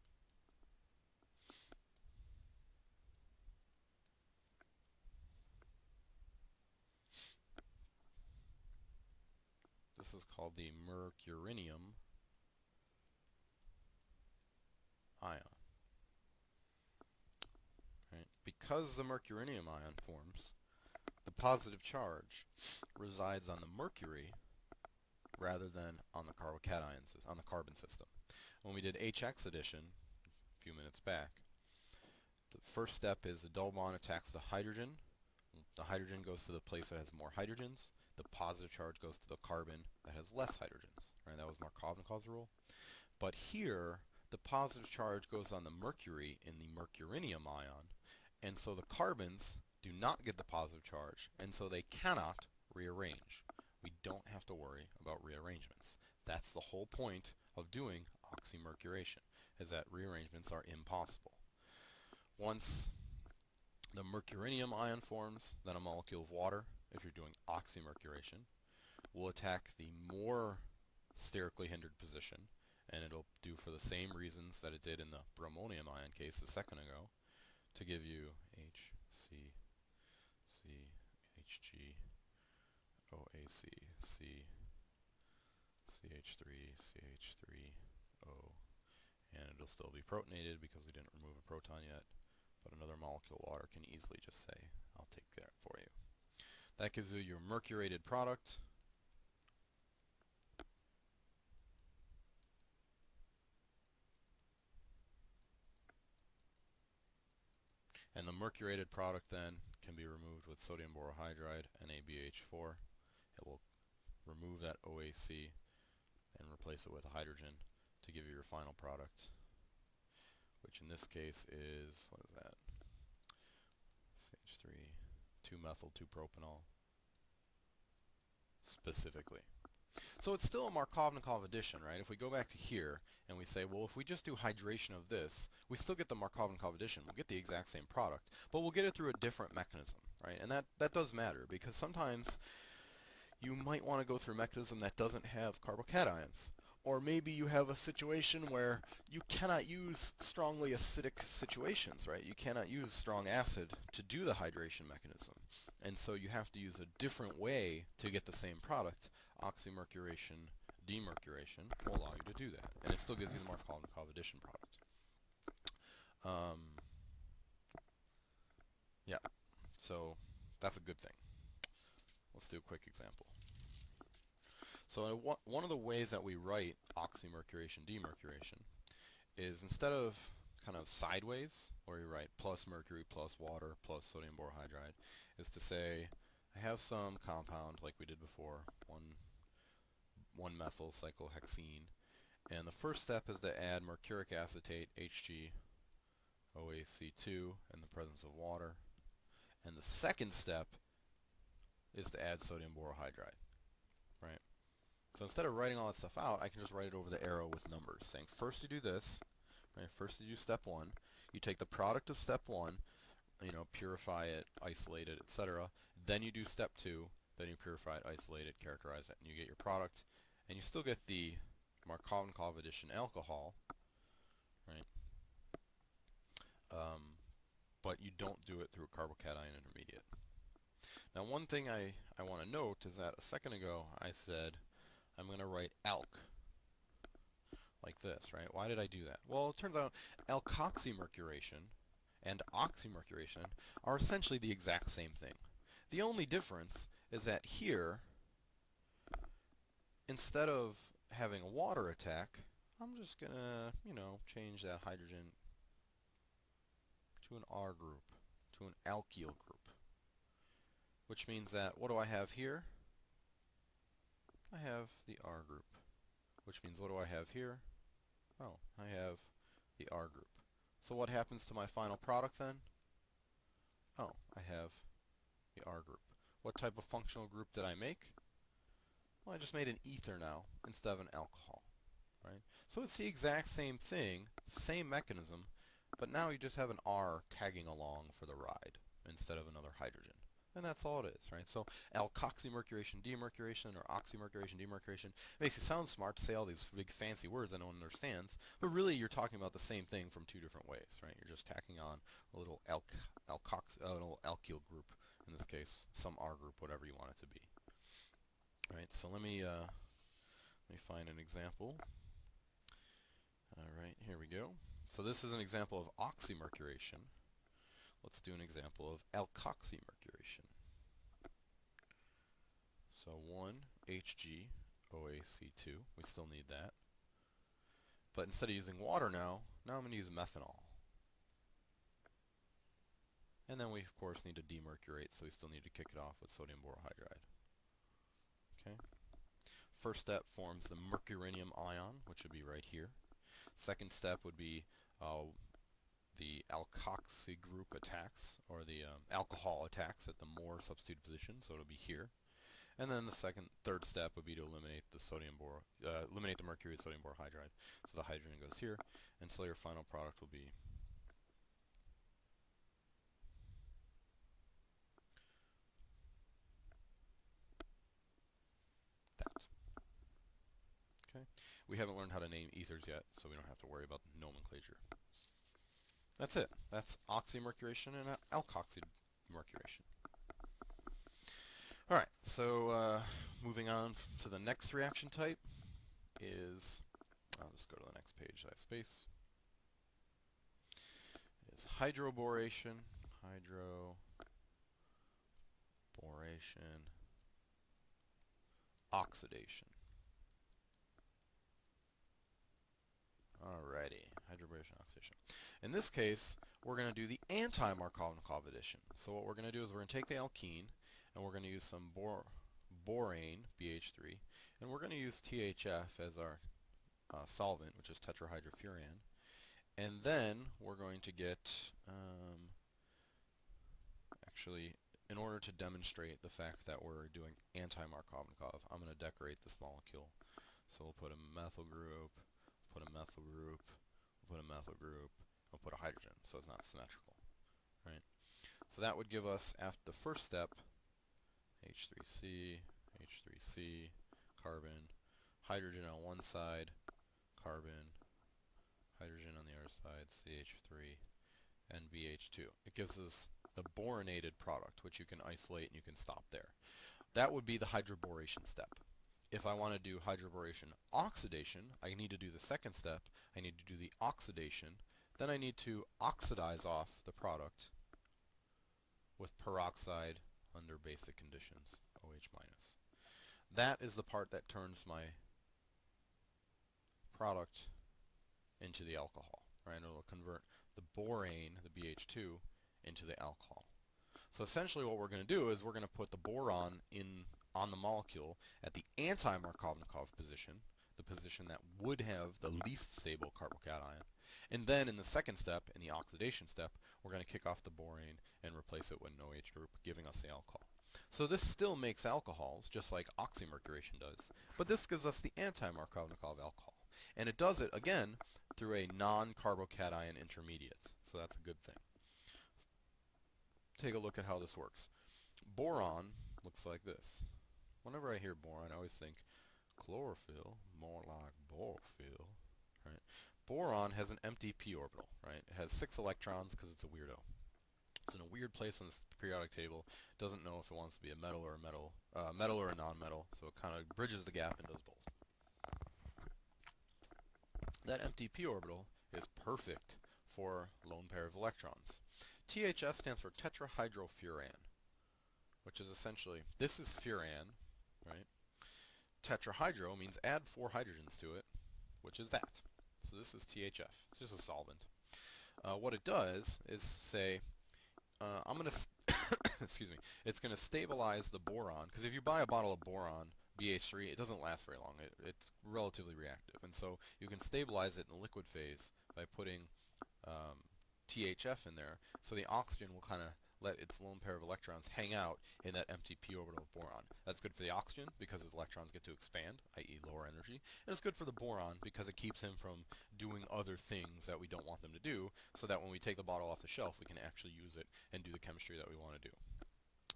This is called the mercurinium ion. Right? Because the mercurinium ion forms, the positive charge resides on the mercury rather than on the carbocation, on the carbon system. When we did HX addition a few minutes back, The first step is the double bond attacks the hydrogen. The hydrogen goes to the place that has more hydrogens. The positive charge goes to the carbon that has less hydrogens. Right? That was Markovnikov's rule. But here, the positive charge goes on the mercury in the mercurinium ion, and so the carbons do not get the positive charge, and so they cannot rearrange. We don't have to worry about rearrangements. That's the whole point of doing oxymercuration, is that rearrangements are impossible. Once the mercurinium ion forms, then a molecule of water, if you're doing oxymercuration, will attack the more sterically hindered position, and it'll do for the same reasons that it did in the bromonium ion case a second ago, to give you H, C, C, Hg, OAC, C, CH3, CH3, O, and it'll still be protonated because we didn't remove a proton yet, but another molecule of water can easily just say, I'll take that for you. That gives you your mercurated product. And the mercurated product then can be removed with sodium borohydride, NaBH4. It will remove that OAC and replace it with a hydrogen to give you your final product, which in this case is, what is that? CH3, 2-methyl 2-propanol, specifically. So it's still a Markovnikov addition, right? If we go back to here and we say, well, if we just do hydration of this, we still get the Markovnikov addition. We'll get the exact same product, but we'll get it through a different mechanism, right? And that does matter, because sometimes you might want to go through a mechanism that doesn't have carbocations. Or maybe you have a situation where you cannot use strongly acidic situations, right? You cannot use strong acid to do the hydration mechanism. And so you have to use a different way to get the same product. Oxymercuration, demercuration will allow you to do that. And it still gives you the Markovnikov addition product. Yeah, so that's a good thing. Let's do a quick example. So one of the ways that we write oxymercuration, demercuration, is instead of kind of sideways, where you write plus mercury plus water plus sodium borohydride, is to say I have some compound like we did before, 1-methyl cyclohexene, and the first step is to add mercuric acetate, Hg, OAC2, in the presence of water, and the second step is to add sodium borohydride, right? So instead of writing all that stuff out, I can just write it over the arrow with numbers, saying first you do this, right? First you do step 1, you take the product of step 1, purify it, isolate it, etc. Then you do step 2, then you purify it, isolate it, characterize it, and you get your product, and you still get the Markovnikov addition alcohol, right? But you don't do it through a carbocation intermediate. Now one thing I want to note is that a second ago I said I'm going to write alk like this, right? Why did I do that? Well, it turns out alkoxymercuration and oxymercuration are essentially the exact same thing. The only difference is that here, instead of having a water attack, I'm just going to, change that hydrogen to an R group, to an alkyl group. Which means that, what do I have here? I have the R group. Which means, what do I have here? Oh, I have the R group. So what happens to my final product then? Oh, I have the R group. What type of functional group did I make? Well, I just made an ether now instead of an alcohol, right? So it's the exact same thing, same mechanism, but now you just have an R tagging along for the ride instead of another hydrogen. And that's all it is, right? So alkoxymercuration, demercuration, or oxymercuration, demercuration, it makes it sound smart to say all these big fancy words that no one understands, but really you're talking about the same thing from two different ways, right? You're just tacking on a little little alkyl group, in this case, some R group, whatever you want it to be. All right, so let me find an example. All right, here we go. So this is an example of oxymercuration. Let's do an example of alkoxymercuration. So 1Hg OAC2, we still need that. But instead of using water now I'm going to use methanol. And then we, of course, need to demercurate, so we still need to kick it off with sodium borohydride. Okay. First step forms the mercurinium ion, which would be right here. Second step would be the alkoxy group attacks, or the alcohol attacks at the more substituted position, so it'll be here. And then the third step would be to eliminate the eliminate the mercury with sodium borohydride. So the hydrogen goes here, and so your final product will be that. Okay. We haven't learned how to name ethers yet, so we don't have to worry about nomenclature. That's it. That's oxymercuration and alkoxymercuration. All right, so moving on to the next reaction type is, I'll just go to the next page, I have space, is hydroboration, oxidation. Alrighty, hydroboration, oxidation. In this case, we're going to do the anti-Markovnikov addition. So what we're going to do is we're going to take the alkene, and we're going to use some borane, BH3, and we're going to use THF as our solvent, which is tetrahydrofuran. And then we're going to get, actually, in order to demonstrate the fact that we're doing anti-Markovnikov, I'm going to decorate this molecule. So we'll put a methyl group, put a methyl group, we'll put a methyl group, we'll put a hydrogen, so it's not symmetrical. Right? So that would give us, after the first step, H3C, H3C, carbon, hydrogen on one side, carbon, hydrogen on the other side, CH3, and BH2. It gives us the boronated product, which you can isolate and you can stop there. That would be the hydroboration step. If I want to do hydroboration oxidation, I need to do the second step. I need to do the oxidation. Then I need to oxidize off the product with peroxide under basic conditions, OH-. That is the part that turns my product into the alcohol. Right? It'll convert the borane, the BH2, into the alcohol. So essentially what we're going to do is we're going to put the boron on the molecule at the anti-Markovnikov position, the position that would have the least stable carbocation. And then in the second step, in the oxidation step, we're going to kick off the borane and replace it with an OH group, giving us the alcohol. So this still makes alcohols, just like oxymercuration does, but this gives us the anti-Markovnikov alcohol. And it does it, again, through a non-carbocation intermediate. So that's a good thing. Take a look at how this works. Boron looks like this. Whenever I hear boron, I always think chlorophyll, more like borophyll. Right? Boron has an empty p orbital. Right? It has 6 electrons because it's a weirdo. It's in a weird place on this periodic table. It doesn't know if it wants to be a metal or a non-metal. So it kind of bridges the gap and does both. That empty p orbital is perfect for lone pair of electrons. THF stands for tetrahydrofuran, which is essentially, this is furan, right? Tetrahydro means add 4 hydrogens to it, which is that. So this is THF. It's just a solvent. What it does is say, I'm going to, excuse me, it's going to stabilize the boron, because if you buy a bottle of boron, BH3, it doesn't last very long. It's relatively reactive. And so you can stabilize it in the liquid phase by putting THF in there, so the oxygen will kind of let its lone pair of electrons hang out in that empty p orbital of boron. That's good for the oxygen because its electrons get to expand, i.e. lower energy, and it's good for the boron because it keeps him from doing other things that we don't want them to do, so that when we take the bottle off the shelf, we can actually use it and do the chemistry that we want to do.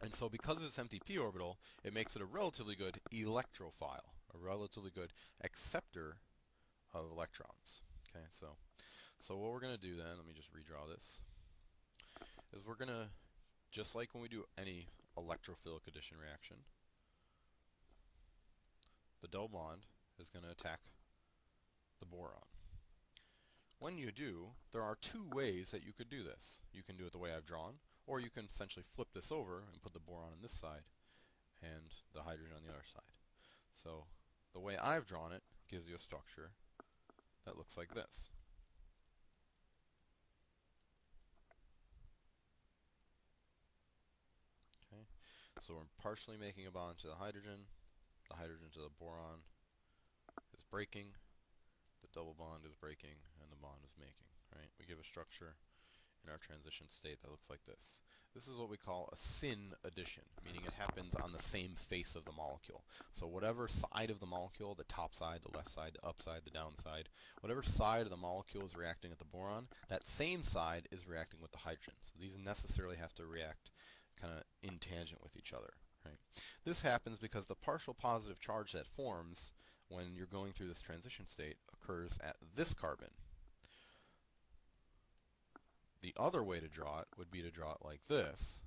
And so because of this empty p orbital, it makes it a relatively good electrophile, a relatively good acceptor of electrons. Okay, so what we're going to do then, let me just redraw this, is we're going to, just like when we do any electrophilic addition reaction, the double bond is going to attack the boron. When you do, there are 2 ways that you could do this. You can do it the way I've drawn, or you can essentially flip this over and put the boron on this side and the hydrogen on the other side. So the way I've drawn it gives you a structure that looks like this. So we're partially making a bond to the hydrogen to the boron is breaking, the double bond is breaking, and the bond is making, right? We give a structure in our transition state that looks like this. This is what we call a syn addition, meaning it happens on the same face of the molecule. So whatever side of the molecule, the top side, the left side, the up side, the down side, whatever side of the molecule is reacting with the boron, that same side is reacting with the hydrogen. So these necessarily have to react kind of in tangent with each other. Right? This happens because the partial positive charge that forms when you're going through this transition state occurs at this carbon. The other way to draw it would be to draw it like this.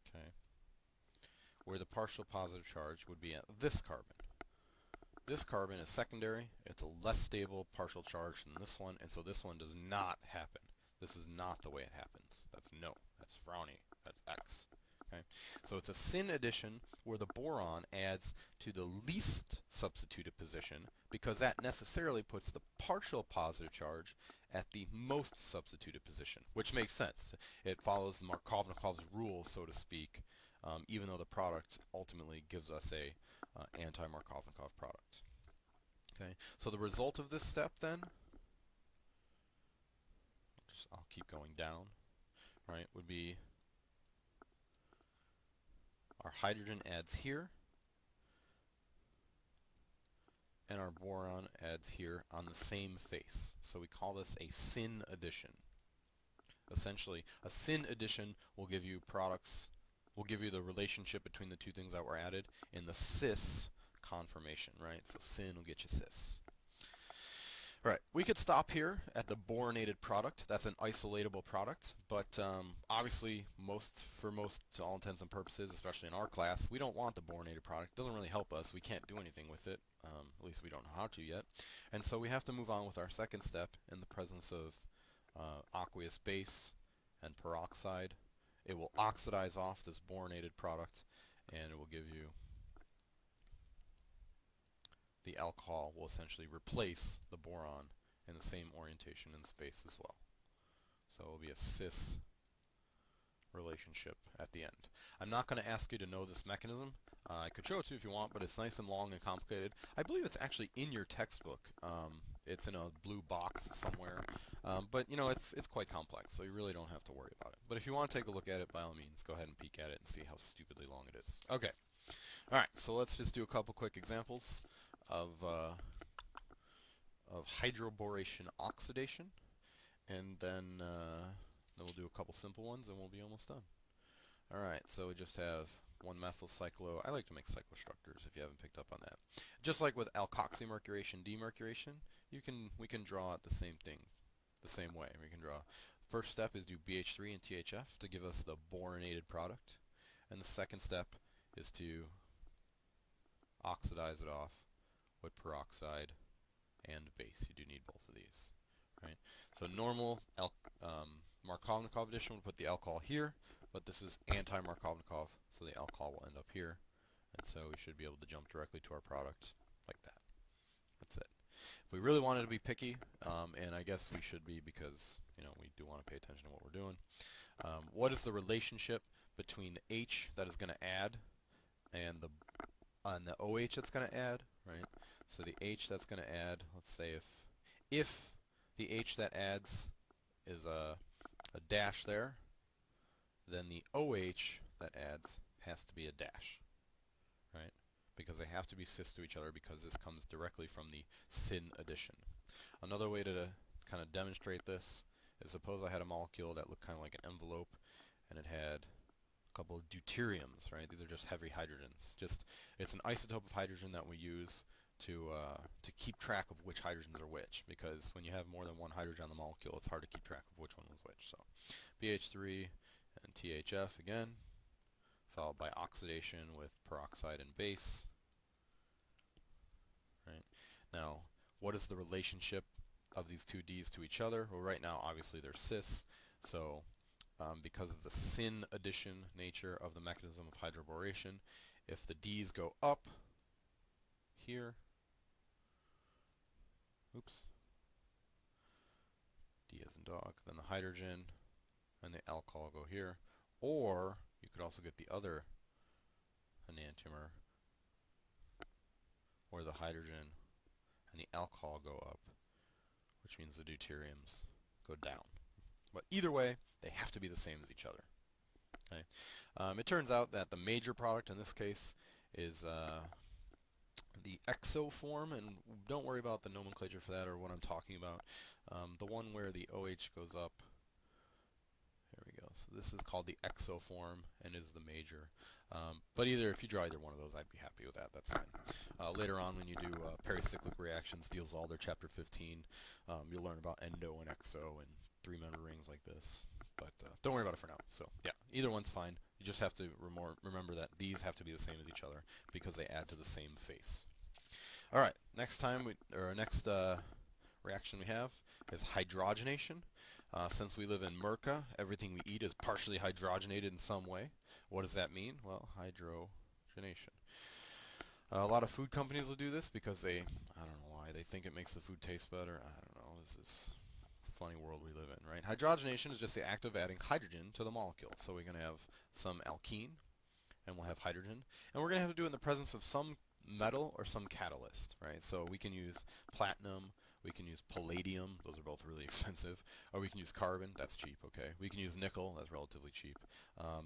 Okay, where the partial positive charge would be at this carbon. This carbon is secondary. It's a less stable partial charge than this one, and so this one does not happen. This is not the way it happens. That's no. That's frowny. That's X. Okay? So it's a syn addition where the boron adds to the least substituted position because that necessarily puts the partial positive charge at the most substituted position, which makes sense. It follows the Markovnikov's rule, so to speak, even though the product ultimately gives us a anti-Markovnikov product. Okay, so the result of this step then, I'll keep going down, right, would be our hydrogen adds here, and our boron adds here on the same face. So we call this a syn addition. Essentially, a syn addition will give you products, will give you the relationship between the two things that were added in the cis conformation, right? So syn will get you cis. Right, we could stop here at the boronated product. That's an isolatable product, but obviously for most, to all intents and purposes, especially in our class, we don't want the boronated product. It doesn't really help us. We can't do anything with it. At least we don't know how to yet. And so we have to move on with our second step in the presence of aqueous base and peroxide. It will oxidize off this boronated product, and it will give you the alcohol will essentially replace the boron in the same orientation in space as well. So it will be a cis relationship at the end. I'm not going to ask you to know this mechanism. I could show it to you if you want, but it's nice and long and complicated. I believe it's actually in your textbook. It's in a blue box somewhere, but you know it's quite complex, so you really don't have to worry about it. But if you want to take a look at it, by all means, go ahead and peek at it and see how stupidly long it is. Okay. All right, so let's just do a couple quick examples of hydroboration oxidation, and then we'll do a couple simple ones, and we'll be almost done. All right, so we just have 1-methyl-cyclo. I like to make cyclostructures if you haven't picked up on that. Just like with alkoxymercuration, demercuration, we can draw it the same thing, the same way. We can draw. First step is do BH3 and THF to give us the boronated product, and the second step is to oxidize it off with peroxide and base. You do need both of these, right? So normal Markovnikov addition would put the alcohol here, but this is anti-Markovnikov, so the alcohol will end up here, and so we should be able to jump directly to our product like that. That's it. If we really wanted to be picky, and I guess we should be because we do want to pay attention to what we're doing, what is the relationship between the H that is going to add and the OH that's going to add, right? So the H that's going to add, let's say if the H that adds is a dash there, then the OH that adds has to be a dash, right? Because they have to be cis to each other because this comes directly from the syn addition. Another way to kind of demonstrate this is suppose I had a molecule that looked kind of like an envelope, and it had a couple of deuteriums, right? These are just heavy hydrogens. It's an isotope of hydrogen that we use to keep track of which hydrogens are which, because when you have more than one hydrogen on the molecule, it's hard to keep track of which one was which. So BH3 and THF again, followed by oxidation with peroxide and base. Right? Now, what is the relationship of these two Ds to each other? Well, right now, obviously, they're cis, so because of the syn addition nature of the mechanism of hydroboration, if the Ds go up here, oops, D as in dog, then the hydrogen and the alcohol go here. Or you could also get the other enantiomer where the hydrogen and the alcohol go up, which means the deuteriums go down. But either way, they have to be the same as each other. Okay? It turns out that the major product in this case is the exo form, and don't worry about the nomenclature for that or what I'm talking about. The one where the OH goes up, there we go. So this is called the exo form and is the major. But if you draw either one of those, I'd be happy with that. That's fine. Later on, when you do pericyclic reactions, Diels-Alder, Chapter 15, you'll learn about endo and exo and three-member rings like this. But don't worry about it for now. So yeah, either one's fine. You just have to remember that these have to be the same as each other because they add to the same face. All right, next reaction we have is hydrogenation. Since we live in Merca, everything we eat is partially hydrogenated in some way. What does that mean? Well, hydrogenation. A lot of food companies will do this because I don't know why, they think it makes the food taste better. I don't know, this is a funny world we live in, right? Hydrogenation is just the act of adding hydrogen to the molecule. So we're going to have some alkene, and we'll have hydrogen. And we're going to have to do it in the presence of some metal or some catalyst, right? So we can use platinum, we can use palladium, those are both really expensive, or we can use carbon, that's cheap, okay? We can use nickel, that's relatively cheap.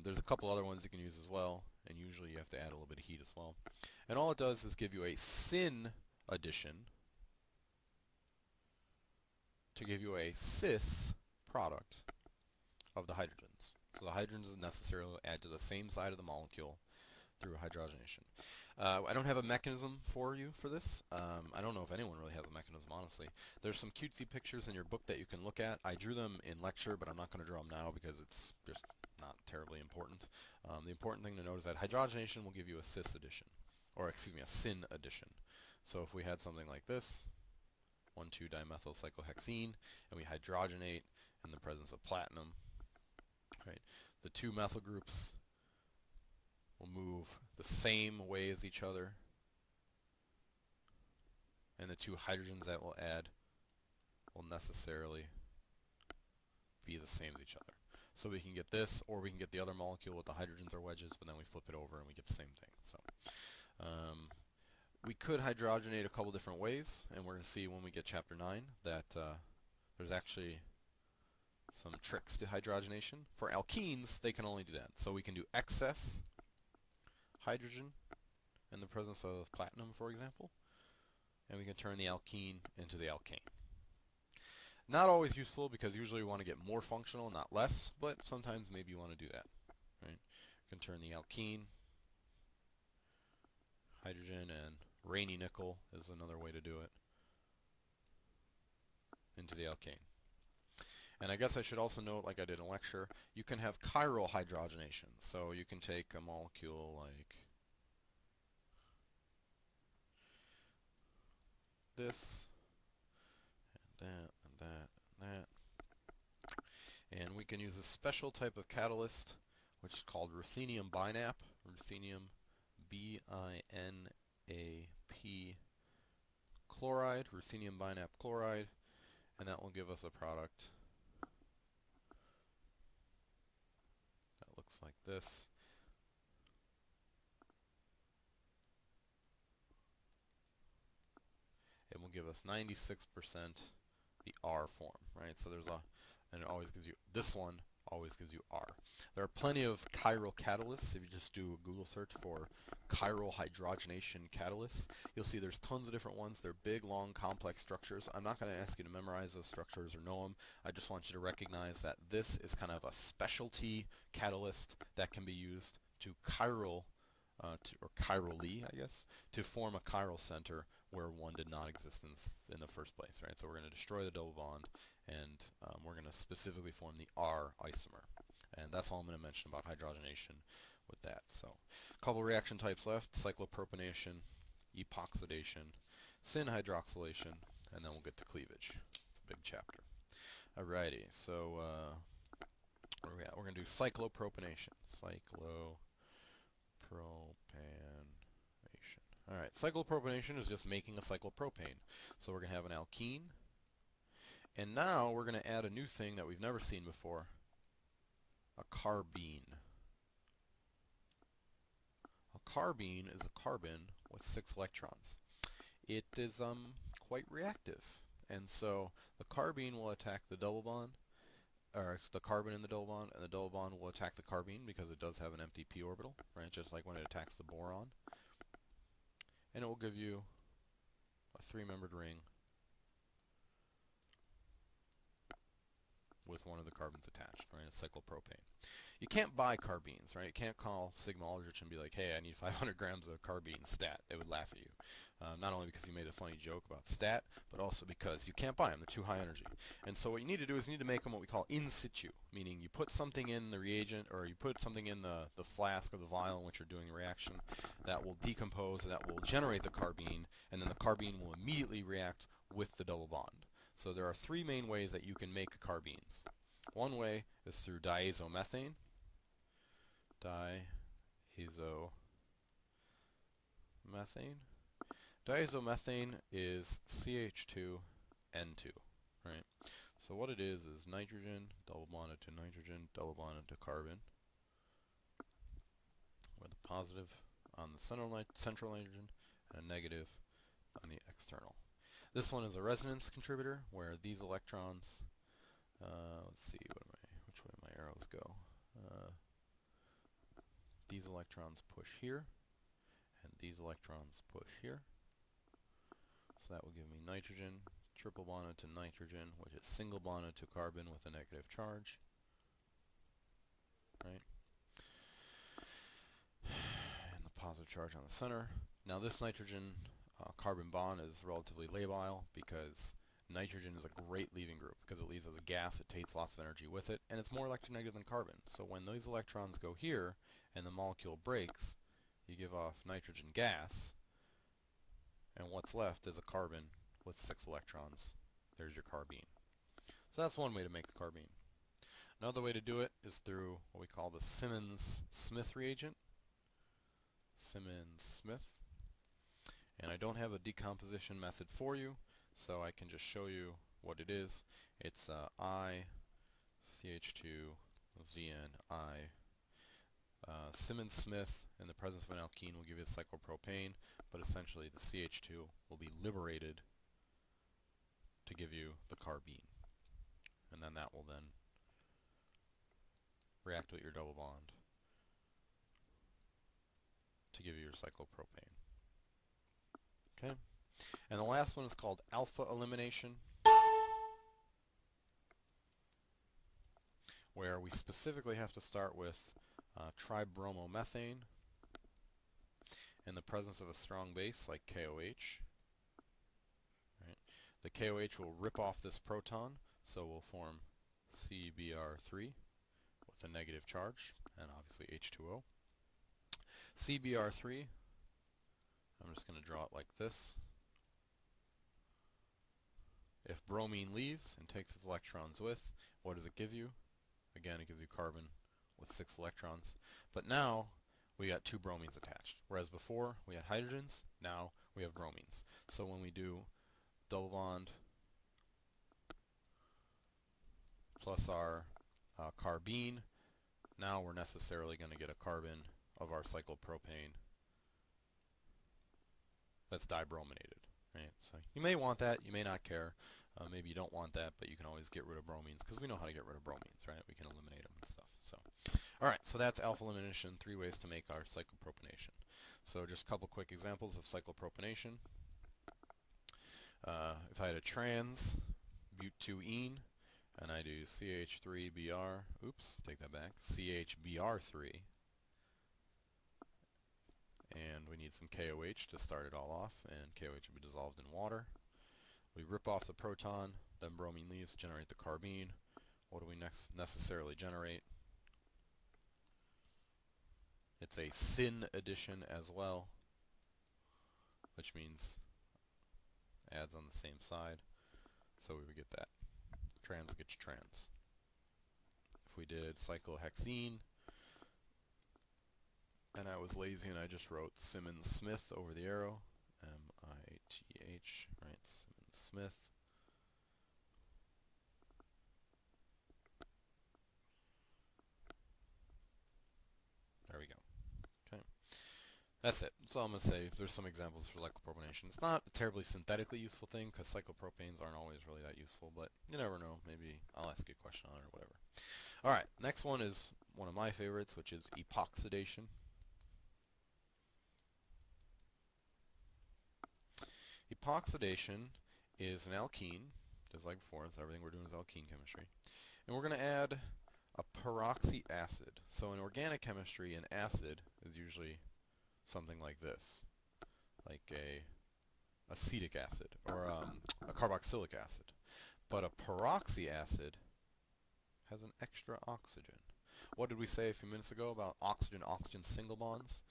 There's a couple other ones you can use as well, and usually you have to add a little bit of heat as well. And all it does is give you a syn addition to give you a cis product of the hydrogens. So the hydrogens necessarily add to the same side of the molecule through hydrogenation. I don't have a mechanism for you for this. I don't know if anyone really has a mechanism, honestly. There's some cutesy pictures in your book that you can look at. I drew them in lecture, but I'm not going to draw them now because it's just not terribly important. The important thing to note is that hydrogenation will give you a cis addition, or excuse me, a syn addition. So if we had something like this, 1,2-dimethylcyclohexene, and we hydrogenate in the presence of platinum, right? The two methyl groups will move the same way as each other, and the two hydrogens that we'll add will necessarily be the same as each other. So we can get this, or we can get the other molecule with the hydrogens or wedges, but then we flip it over and we get the same thing. So we could hydrogenate a couple different ways, and we're going to see when we get Chapter 9 that there's actually some tricks to hydrogenation. For alkenes, they can only do that. So we can do excess hydrogen in the presence of platinum, for example, and we can turn the alkene into the alkane. Not always useful because usually we want to get more functional, not less, but sometimes maybe you want to do that. Right? You can turn the alkene, hydrogen, and rainy nickel is another way to do it, into the alkane. And I guess I should also note, like I did in lecture, you can have chiral hydrogenation. So you can take a molecule like this, and that, and that, and that. And we can use a special type of catalyst, which is called ruthenium binap, ruthenium B-I-N-A-P chloride, ruthenium binap chloride, and that will give us a product that looks like this. It will give us 96% the R form, right? So there's and it always gives you, this one always gives you R. There are plenty of chiral catalysts. If you just do a Google search for chiral hydrogenation catalysts, you'll see there's tons of different ones. They're big, long, complex structures. I'm not going to ask you to memorize those structures or know them. I just want you to recognize that this is kind of a specialty catalyst that can be used to chiral, or chirally, I guess, to form a chiral center where one did not exist in the first place, right? So we're going to destroy the double bond, and we're going to specifically form the R isomer. And that's all I'm going to mention about hydrogenation with that. So a couple reaction types left: cyclopropanation, epoxidation, synhydroxylation, and then we'll get to cleavage. It's a big chapter. Alrighty, so where are we at? We're going to do cyclopropanation. Cyclopropanation. Alright, cyclopropionation is just making a cyclopropane. So we're going to have an alkene. And now we're going to add a new thing that we've never seen before, a carbene. A carbene is a carbon with 6 electrons. It is quite reactive. And so the carbene will attack the double bond, or the carbon in the double bond, and the double bond will attack the carbene because it does have an empty p orbital, right? Just like when it attacks the boron. And it will give you a 3-membered ring with one of the carbons attached, right? A cyclopropane. You can't buy carbenes, right? You can't call Sigma Aldrich and be like, hey, I need 500 grams of carbene stat. They would laugh at you. Not only because you made a funny joke about stat, but also because you can't buy them. They're too high energy. And so what you need to do is you need to make them what we call in situ, meaning you put something in the reagent, or you put something in the flask or the vial in which you're doing the reaction that will decompose and that will generate the carbene, and then the carbene will immediately react with the double bond. So there are 3 main ways that you can make carbenes. One way is through diazomethane. Diazomethane is CH2N2, right? So what it is nitrogen double bonded to nitrogen double bonded to carbon with a positive on the central nitrogen and a negative on the external. This one is a resonance contributor where these electrons, let's see, which way my arrows go. These electrons push here, and these electrons push here. So that will give me nitrogen, triple bonded to nitrogen, which is single bonded to carbon with a negative charge. Right? And the positive charge on the center. Now this nitrogen carbon bond is relatively labile because nitrogen is a great leaving group because it leaves as a gas, it takes lots of energy with it, and it's more electronegative than carbon. So when those electrons go here and the molecule breaks, you give off nitrogen gas, and what's left is a carbon with 6 electrons. There's your carbene. So that's one way to make the carbene. Another way to do it is through what we call the Simmons-Smith reagent. Simmons-Smith. And I don't have a decomposition method for you, so I can just show you what it is. It's I, CH2, ZN, Simmons-Smith in the presence of an alkene will give you a cyclopropane, but essentially the CH2 will be liberated to give you the carbene. And then that will then react with your double bond to give you your cyclopropane. Okay? And the last one is called alpha elimination, where we specifically have to start with tribromomethane in the presence of a strong base like KOH. Right? The KOH will rip off this proton, so we'll form Cbr3 with a negative charge, and obviously H2O. Cbr3, I'm just going to draw it like this. If bromine leaves and takes its electrons with, what does it give you? Again, it gives you carbon with 6 electrons. But now we got 2 bromines attached. Whereas before we had hydrogens, now we have bromines. So when we do double bond plus our carbene, now we're necessarily going to get a carbon of our cyclopropane that's dibrominated. Right? So you may want that, you may not care. Maybe you don't want that, but you can always get rid of bromines because we know how to get rid of bromines, right? We can eliminate them and stuff. So, all right, so that's alpha elimination, 3 ways to make our cyclopropionation. So just a couple quick examples of cyclopropionation. If I had a trans but2ene and I do CH3Br, oops, take that back, CHBr3, and we need some KOH to start it all off, and KOH will be dissolved in water. We rip off the proton, then bromine leaves to generate the carbene. What do we necessarily generate? It's a syn addition as well, which means adds on the same side. So we would get that. Trans gets trans. If we did cyclohexene, and I was lazy and I just wrote Simmons-Smith over the arrow. M-I-T-H, right, Simmons-Smith. There we go. Okay. That's it. That's all I'm going to say. There's some examples for electropropionation. It's not a terribly synthetically useful thing because cyclopropanes aren't always really that useful, but you never know. Maybe I'll ask you a question on it or whatever. All right, next one is one of my favorites, which is epoxidation. Epoxidation is an alkene, just like before, so everything we're doing is alkene chemistry. And we're going to add a peroxy acid. So in organic chemistry, an acid is usually something like this, like a acetic acid or a carboxylic acid. But a peroxy acid has an extra oxygen. What did we say a few minutes ago about oxygen-oxygen single bonds?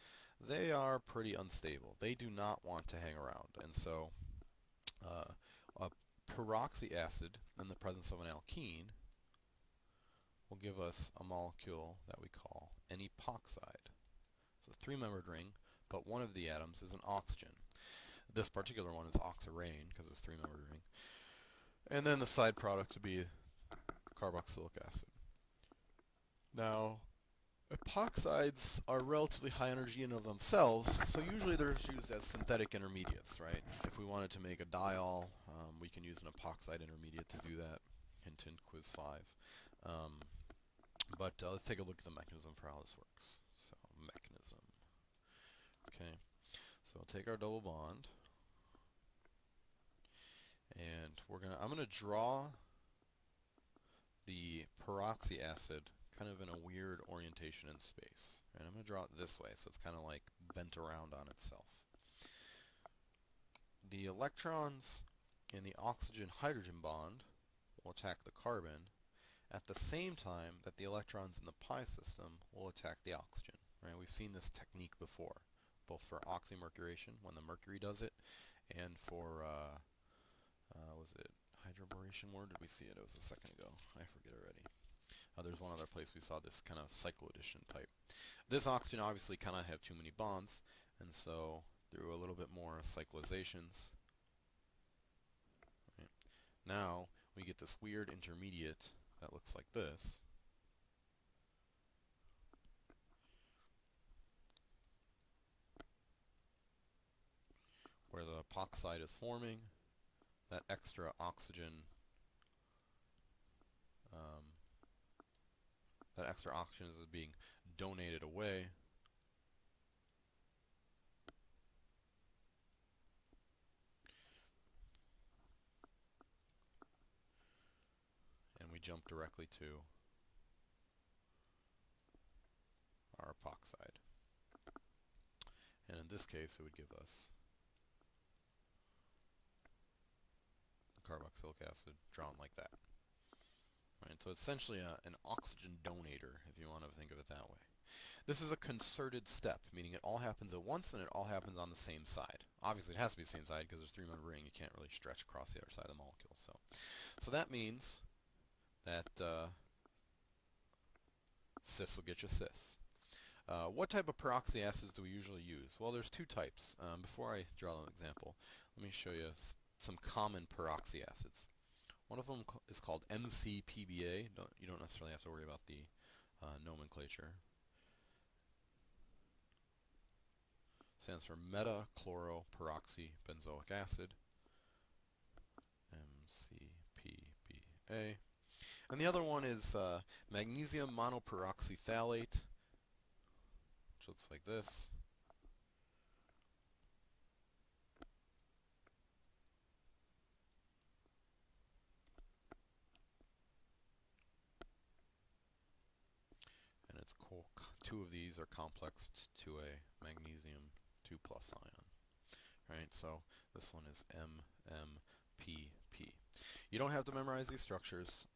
They are pretty unstable. They do not want to hang around. And so a peroxy acid in the presence of an alkene will give us a molecule that we call an epoxide. It's a three-membered ring, but one of the atoms is an oxygen. This particular one is oxirane because it's a three-membered ring. And then the side product to be carboxylic acid. Now, epoxides are relatively high energy in and of themselves, so usually they're used as synthetic intermediates, right? If we wanted to make a diol, we can use an epoxide intermediate to do that. Hint, hint, quiz 5. But let's take a look at the mechanism for how this works. So, mechanism. Okay, so we'll take our double bond, and I'm gonna draw the peroxy acid kind of in a weird orientation in space. And I'm going to draw it this way, so it's kind of like bent around on itself. The electrons in the oxygen-hydrogen bond will attack the carbon at the same time that the electrons in the pi system will attack the oxygen. Right? We've seen this technique before, both for oxymercuration, when the mercury does it, and for, was it hydroboration more? Did we see it? It was a second ago. I forget already. There's one other place we saw this kind of cycloaddition type. This oxygen obviously cannot have too many bonds, and so through a little bit more cyclizations, right, now we get this weird intermediate that looks like this. Where the epoxide is forming, that extra oxygen is being donated away, and we jump directly to our epoxide. And in this case, it would give us the carboxylic acid drawn like that. Right, so it's essentially an oxygen donator, if you want to think of it that way. This is a concerted step, meaning it all happens at once and it all happens on the same side. Obviously, it has to be the same side because there's three-membered ring. You can't really stretch across the other side of the molecule. So that means that cis will get you cis. What type of peroxy acids do we usually use? Well, there's two types. Before I draw an example, let me show you some common peroxy acids. One of them is called MCPBA. You don't necessarily have to worry about the nomenclature. Stands for metachloroperoxybenzoic acid. MCPBA. And the other one is magnesium monoperoxyphthalate, which looks like this. And it's two of these are complexed to a magnesium 2+ ion. Right, so this one is MMPP. You don't have to memorize these structures.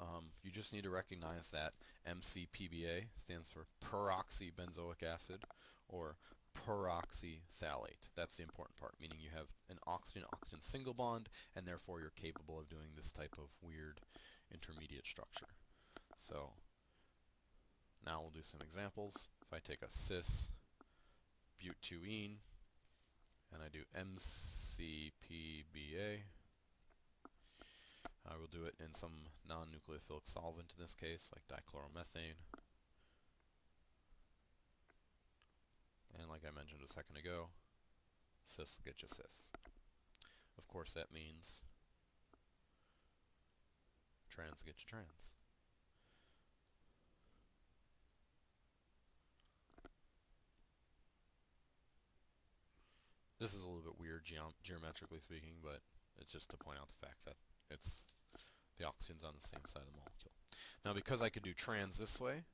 You just need to recognize that MCPBA stands for peroxybenzoic acid or peroxyphthalate. That's the important part, meaning you have an oxygen-oxygen single bond, and therefore you're capable of doing this type of weird intermediate structure. So now we'll do some examples. If I take a cis Sp14, and I do MCPBA. I will do it in some non-nucleophilic solvent in this case, like dichloromethane. And like I mentioned a second ago, cis will get you cis. Of course, that means trans will get you trans. This is a little bit weird geometrically speaking, but it's just to point out the fact that it's the oxygen's on the same side of the molecule. Now, because I could do trans this way,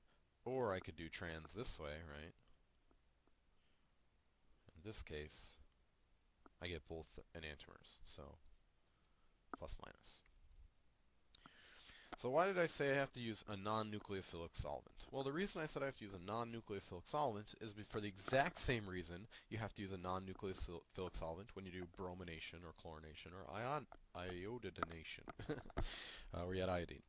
or I could do trans this way, right? In this case, I get both enantiomers, so plus minus. So why did I say I have to use a non-nucleophilic solvent? Well, the reason I said I have to use a non-nucleophilic solvent is for the exact same reason you have to use a non-nucleophilic solvent when you do bromination or chlorination or iodination, where you add iodine.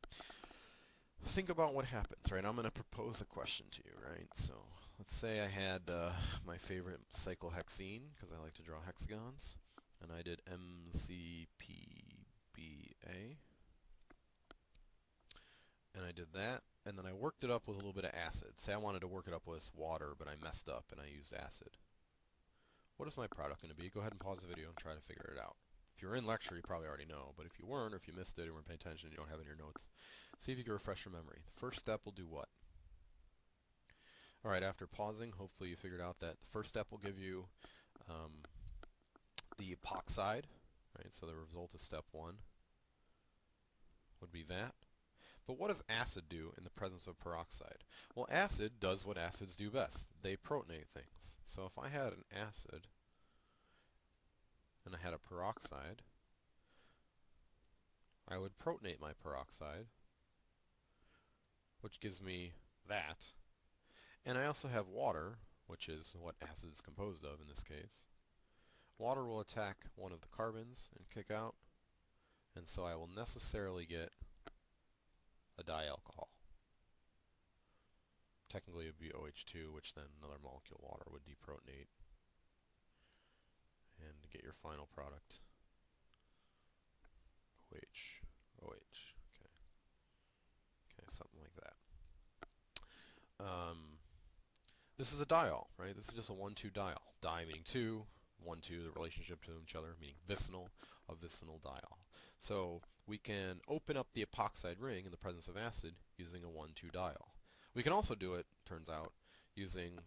Think about what happens, right? I'm going to propose a question to you, right? So let's say I had my favorite cyclohexene, because I like to draw hexagons, and I did MCPBA. And I did that, and then I worked it up with a little bit of acid. Say I wanted to work it up with water, but I messed up and I used acid. What is my product going to be? Go ahead and pause the video and try to figure it out. If you're in lecture, you probably already know, but if you weren't, or if you missed it or weren't paying attention, you don't have it in your notes, see if you can refresh your memory. The first step will do what? Alright, after pausing, hopefully you figured out that the first step will give you the epoxide, right? So the result of step 1 would be that. But what does acid do in the presence of peroxide? Well, acid does what acids do best. They protonate things. So if I had an acid and I had a peroxide, I would protonate my peroxide, which gives me that. And I also have water, which is what acid is composed of in this case. Water will attack one of the carbons and kick out, and so I will necessarily get a dialcohol. Technically it would be OH2, which then another molecule of water would deprotonate and get your final product OH, OH. Okay, something like that. This is a diol, right? This is just a 1,2 diol. Di meaning 2, 1, 2, the relationship to each other, meaning vicinal, a vicinal diol. So we can open up the epoxide ring in the presence of acid using a 1,2 diol. We can also do it, turns out, using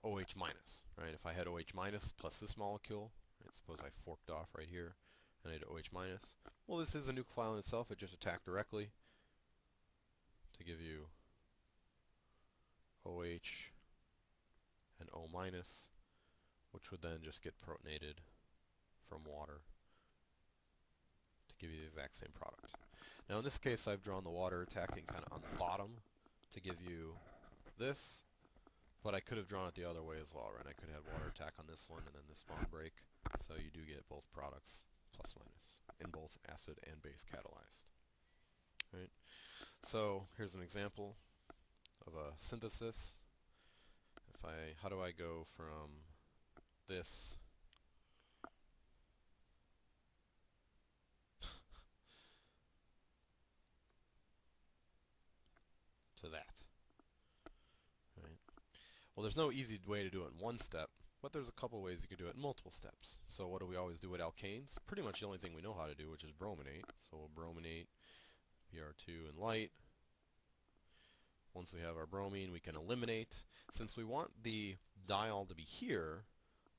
OH minus, right? If I had OH minus plus this molecule, right, suppose I forked off right here, and I had OH minus. Well, this is a nucleophile in itself. It just attacked directly to give you OH and O minus, which would then just get protonated from water to give you the exact same product. Now in this case I've drawn the water attacking kind of on the bottom to give you this, but I could have drawn it the other way as well, right? I could have water attack on this one and then this bond break, so you do get both products plus minus in both acid and base catalyzed. Right? So here's an example of a synthesis. How do I go from this to that? Right? Well, there's no easy way to do it in one step, but there's a couple ways you could do it in multiple steps. So what do we always do with alkanes? Pretty much the only thing we know how to do, which is brominate. So we'll brominate Br2 in light. Once we have our bromine, we can eliminate. Since we want the diol to be here,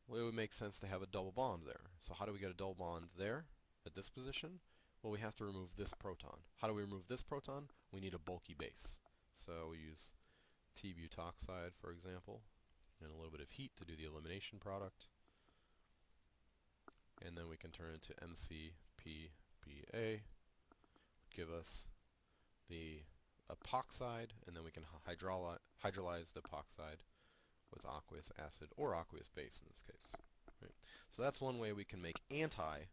well, it would make sense to have a double bond there. So how do we get a double bond there at this position? Well, we have to remove this proton. How do we remove this proton? We need a bulky base. So we use T-butoxide, for example, and a little bit of heat to do the elimination product. And then we can turn it to MCPBA, give us the epoxide, and then we can hydrolyze the epoxide with aqueous acid or aqueous base in this case. Right? So that's one way we can make anti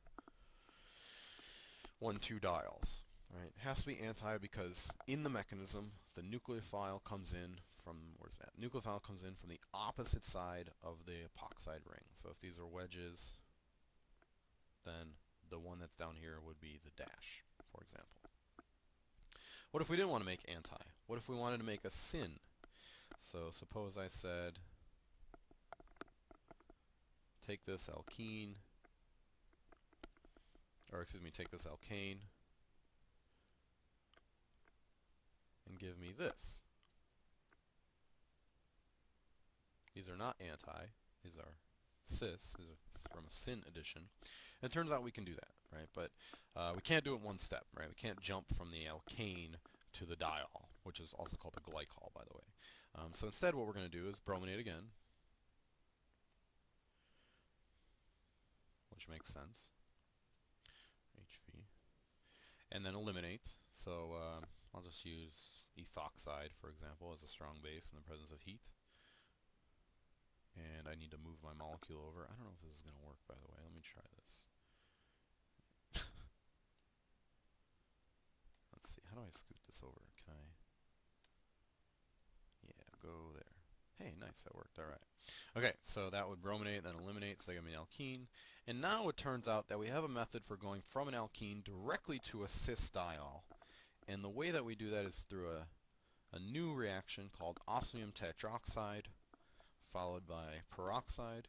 1,2 diols. Right? It has to be anti because in the mechanism the nucleophile comes in from, where's that? Nucleophile comes in from the opposite side of the epoxide ring. So if these are wedges, then the one that's down here would be the dash, for example. What if we didn't want to make anti? What if we wanted to make a syn? So suppose I said, take this alkene, or excuse me, take this alkane, and give me this. These are not anti, these are cis. These are from a syn addition. And it turns out we can do that, right? But we can't do it in one step, right? We can't jump from the alkane to the diol, which is also called the glycol, by the way. So instead what we're going to do is brominate again, which makes sense. HV. And then eliminate. So I'll just use ethoxide, for example, as a strong base in the presence of heat. And I need to move my molecule over. I don't know if this is going to work, by the way. Let me try this. Let's see. How do I scoot this over? Can I? Yeah, go there. Hey, nice. That worked. All right. Okay, so that would brominate, then eliminate, so I give me an alkene. And now it turns out that we have a method for going from an alkene directly to a cis diol. And the way that we do that is through a new reaction called osmium tetroxide, followed by peroxide.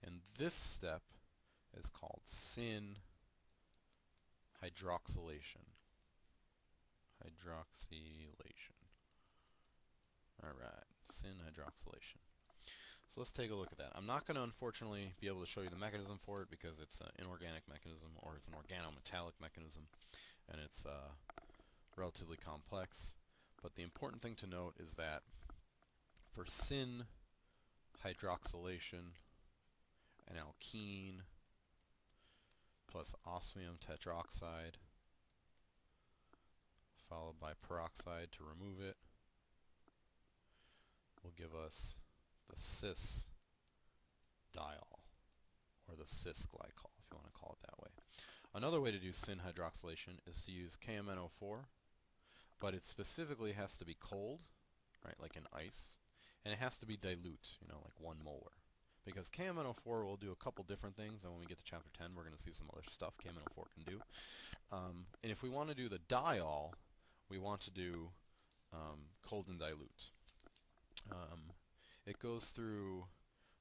And this step is called syn hydroxylation. Alright, syn hydroxylation. So let's take a look at that. I'm not going to, unfortunately, be able to show you the mechanism for it because it's an inorganic mechanism, or it's an organometallic mechanism, and it's relatively complex. But the important thing to note is that for syn hydroxylation, an alkene plus osmium tetroxide followed by peroxide to remove it will give us the cis diol, or the cis glycol, if you want to call it that way. Another way to do syn hydroxylation is to use KMNO4, but it specifically has to be cold, right, like in ice, and it has to be dilute, you know, like 1 molar. Because KMNO4 will do a couple different things, and when we get to chapter 10 we're going to see some other stuff KMNO4 can do. And if we want to do the diol, we want to do cold and dilute. It goes through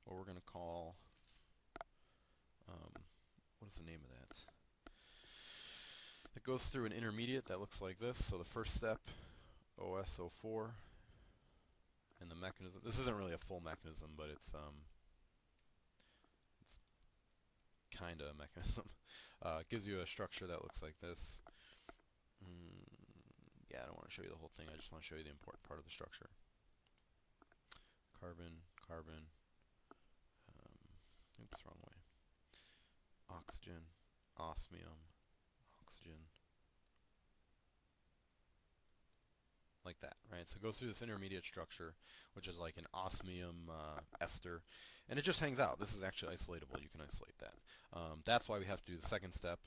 what we're going to call, what is the name of that? It goes through an intermediate that looks like this. So the first step, OSO4, and the mechanism. This isn't really a full mechanism, but it's kind of a mechanism. It gives you a structure that looks like this. Yeah, I don't want to show you the whole thing. I just want to show you the important part of the structure. Carbon, carbon. Oops, wrong way. Oxygen, osmium, oxygen. Like that, right? So it goes through this intermediate structure, which is like an osmium ester, and it just hangs out. This is actually isolatable. You can isolate that. That's why we have to do the second step,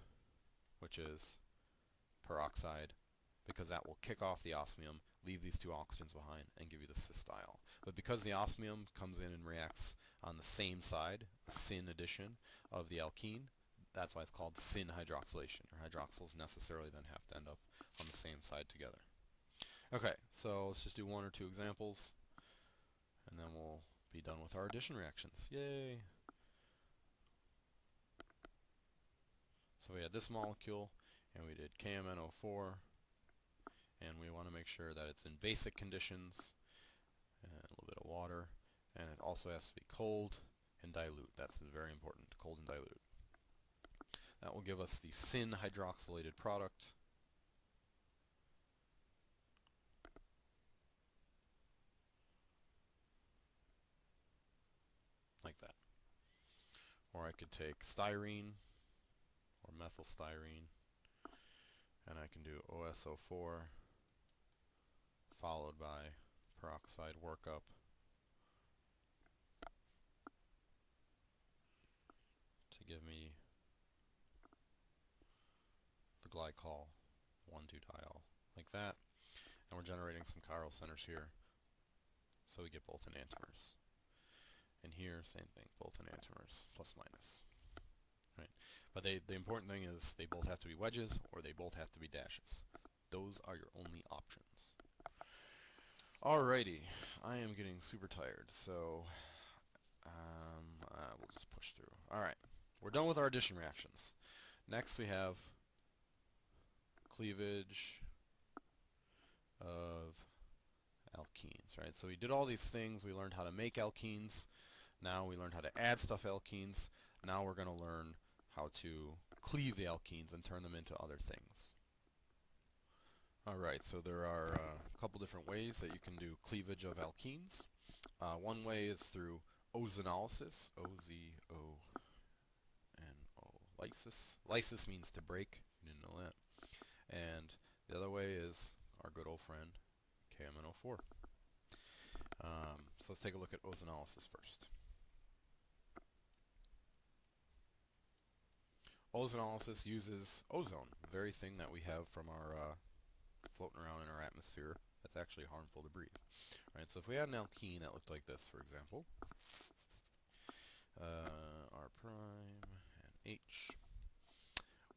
which is peroxide, because that will kick off the osmium, leave these two oxygens behind, and give you the cis diol. But because the osmium comes in and reacts on the same side, the syn addition of the alkene, that's why it's called syn hydroxylation, or hydroxyls necessarily then have to end up on the same side together. Okay, so let's just do 1 or 2 examples, and then we'll be done with our addition reactions. Yay! So we had this molecule, and we did KMNO4, and we want to make sure that it's in basic conditions, and a little bit of water, and it also has to be cold and dilute. That's very important, cold and dilute. That will give us the syn hydroxylated product. Like that. Or I could take styrene or methylstyrene, and I can do OSO4 followed by peroxide workup to give me the glycol 1,2-diol, like that. And we're generating some chiral centers here, so we get both enantiomers. And here, same thing, both enantiomers, plus minus. Right? But the important thing is they both have to be wedges or they both have to be dashes. Those are your only options. Alrighty, I am getting super tired, so we'll just push through. Alright, we're done with our addition reactions. Next we have cleavage of alkenes, right? So we did all these things. We learned how to make alkenes. Now we learned how to add stuff to alkenes. Now we're going to learn how to cleave the alkenes and turn them into other things. Alright, so there are a couple different ways that you can do cleavage of alkenes. One way is through ozonolysis, O-Z-O-N-O, lysis. Lysis means to break, you didn't know that. And the other way is our good old friend, KMNO4. So let's take a look at ozonolysis first. Ozonolysis uses ozone, the very thing that we have from our floating around in our atmosphere that's actually harmful to breathe. Right, so if we had an alkene that looked like this, for example, R prime and H,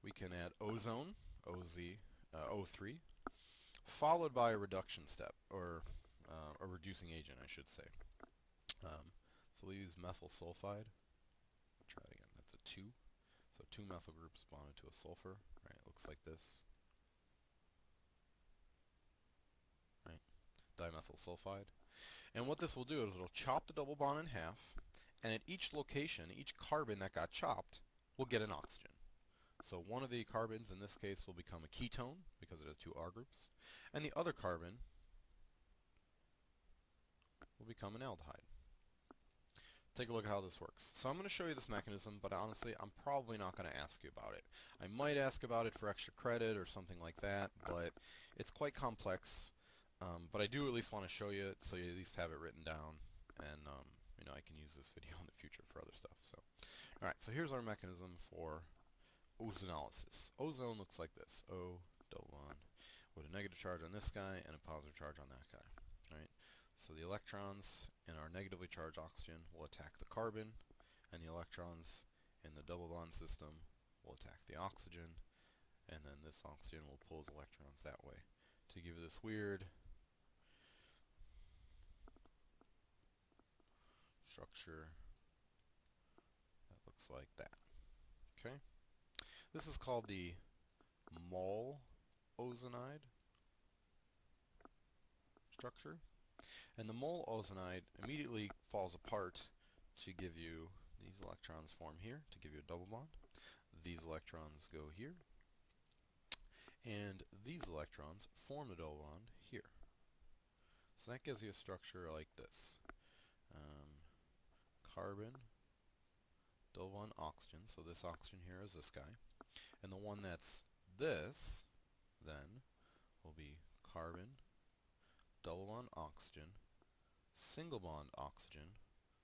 we can add ozone, O-Z, O3, followed by a reduction step, or a reducing agent, I should say. So we'll use methyl sulfide. Try it again. That's a 2. So 2 methyl groups bonded to a sulfur. Right, it looks like this. Right, dimethyl sulfide. And what this will do is it'll chop the double bond in half, and at each location, each carbon that got chopped will get an oxygen. So one of the carbons in this case will become a ketone because it has 2 R groups, and the other carbon will become an aldehyde. Take a look at how this works. So I'm going to show you this mechanism, but honestly, I'm probably not going to ask you about it. I might ask about it for extra credit or something like that, but it's quite complex. But I do at least want to show you it so you at least have it written down, and you know, I can use this video in the future for other stuff. So, all right. So here's our mechanism for ozonolysis. Ozone looks like this: O double bond with a negative charge on this guy and a positive charge on that guy. Right. So the electrons in our negatively charged oxygen will attack the carbon, and the electrons in the double bond system will attack the oxygen, and then this oxygen will pull those electrons that way to give you this weird structure that looks like that. Okay? This is called the mol ozonide structure. And the mol ozonide immediately falls apart to give you these electrons form here to give you a double bond. These electrons go here. And these electrons form a double bond here. So that gives you a structure like this. Carbon, double bond oxygen. So this oxygen here is this guy. And the one that's this, then, will be carbon, double bond oxygen, single bond oxygen,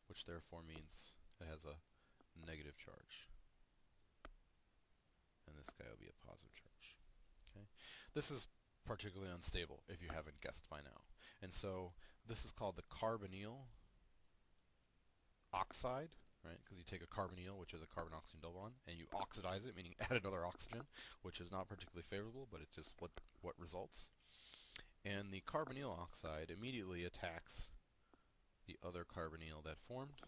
which therefore means it has a negative charge. And this guy will be a positive charge. Okay? This is particularly unstable, if you haven't guessed by now. And so this is called the carbonyl oxide, right? Because you take a carbonyl, which is a carbon-oxygen double bond, and you oxidize it, meaning add another oxygen, which is not particularly favorable, but it's just what results. And the carbonyl oxide immediately attacks the other carbonyl that formed.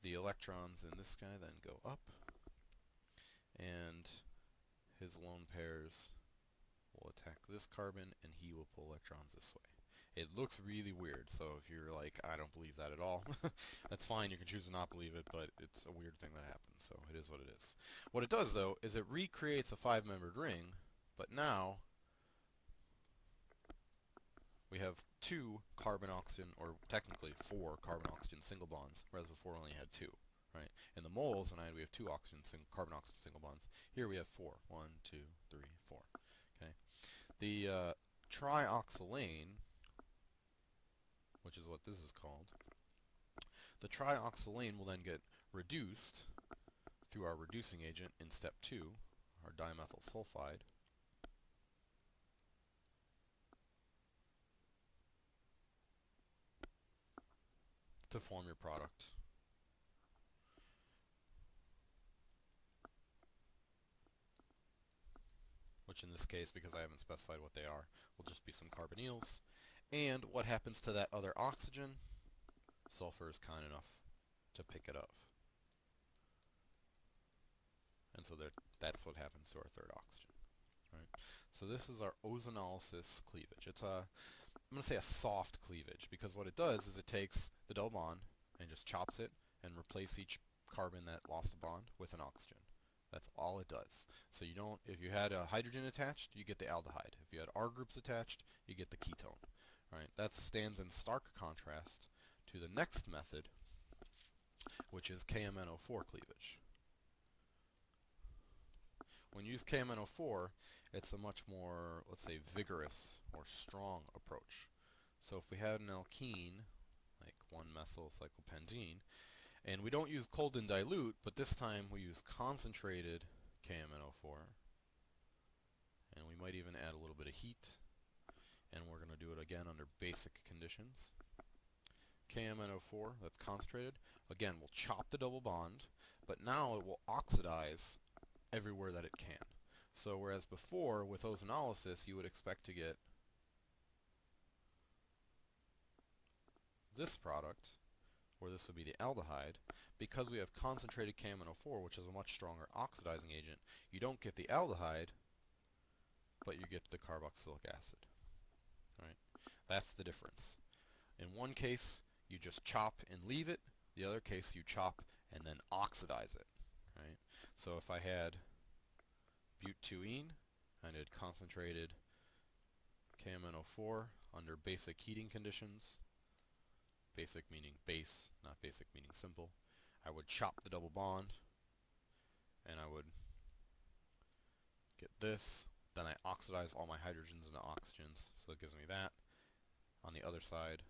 The electrons in this guy then go up, and his lone pairs will attack this carbon, and he will pull electrons this way. It looks really weird, so if you're like, I don't believe that at all, that's fine. You can choose to not believe it, but it's a weird thing that happens, so it is what it is. What it does, though, is it recreates a 5-membered ring, but now we have 2 carbon-oxygen, or technically 4 carbon-oxygen single bonds, whereas before we only had 2. Right? In the moles, we have 2 carbon-oxygen single bonds. Here we have 4. 1, 2, 3, 4. Okay. The trioxylane, which is what this is called, the trioxylane will then get reduced through our reducing agent in step 2, our dimethyl sulfide. to form your product. Which in this case, because I haven't specified what they are, will just be some carbonyls. And what happens to that other oxygen? Sulfur is kind enough to pick it up. And so that's what happens to our third oxygen. Right? So this is our ozonolysis cleavage. It's I'm going to say a soft cleavage, because what it does is it takes the double bond and just chops it and replace each carbon that lost a bond with an oxygen. That's all it does. So you don't, if you had a hydrogen attached, you get the aldehyde. If you had R groups attached, you get the ketone. Right? That stands in stark contrast to the next method, which is KMNO4 cleavage. When you use KMNO4, it's a much more, let's say, vigorous or strong approach. So if we had an alkene, like 1-methylcyclopentene, and we don't use cold and dilute, but this time we use concentrated KMNO4, and we might even add a little bit of heat, and we're going to do it again under basic conditions. KMNO4, that's concentrated, again, we'll chop the double bond, but now it will oxidize everywhere that it can. So whereas before, with ozonolysis, you would expect to get this product, or this would be the aldehyde, because we have concentrated KMNO4, which is a much stronger oxidizing agent, you don't get the aldehyde, but you get the carboxylic acid. Right? That's the difference. In one case, you just chop and leave it. The other case, you chop and then oxidize it. Right? So if I had butene, and I did concentrated KMNO4 under basic heating conditions, basic meaning base, not basic meaning simple, I would chop the double bond, and I would get this. Then I oxidize all my hydrogens into oxygens, so it gives me that. On the other side,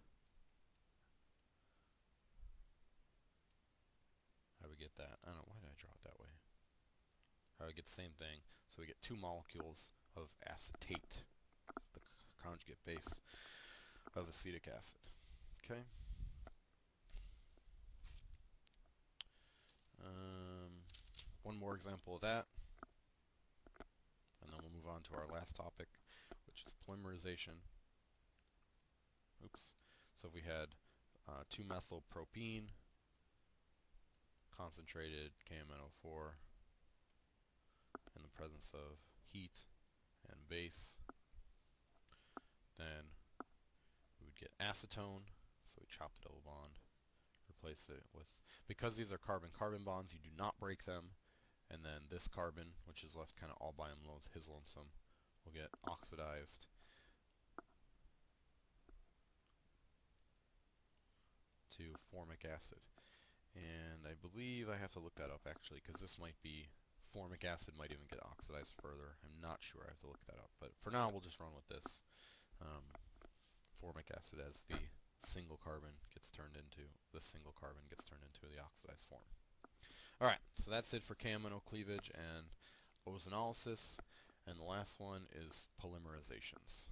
I would get that. I don't know, why did I draw it that way? I would get the same thing. So we get 2 molecules of acetate, the conjugate base of acetic acid. Okay? One more example of that, and then we'll move on to our last topic, which is polymerization. Oops. So if we had 2-methylpropene, concentrated KMNO4, in the presence of heat and base, then we would get acetone. So we chop the double bond, replace it with, because these are carbon-carbon bonds, you do not break them, and then this carbon, which is left kind of all by his lonesome, will get oxidized to formic acid. And I believe I have to look that up actually, because this might be, formic acid might even get oxidized further. I'm not sure, I have to look that up. But for now, we'll just run with this. Formic acid, as the single carbon gets turned into, the oxidized form. Alright, so that's it for KMNO cleavage and ozonolysis. And the last one is polymerizations.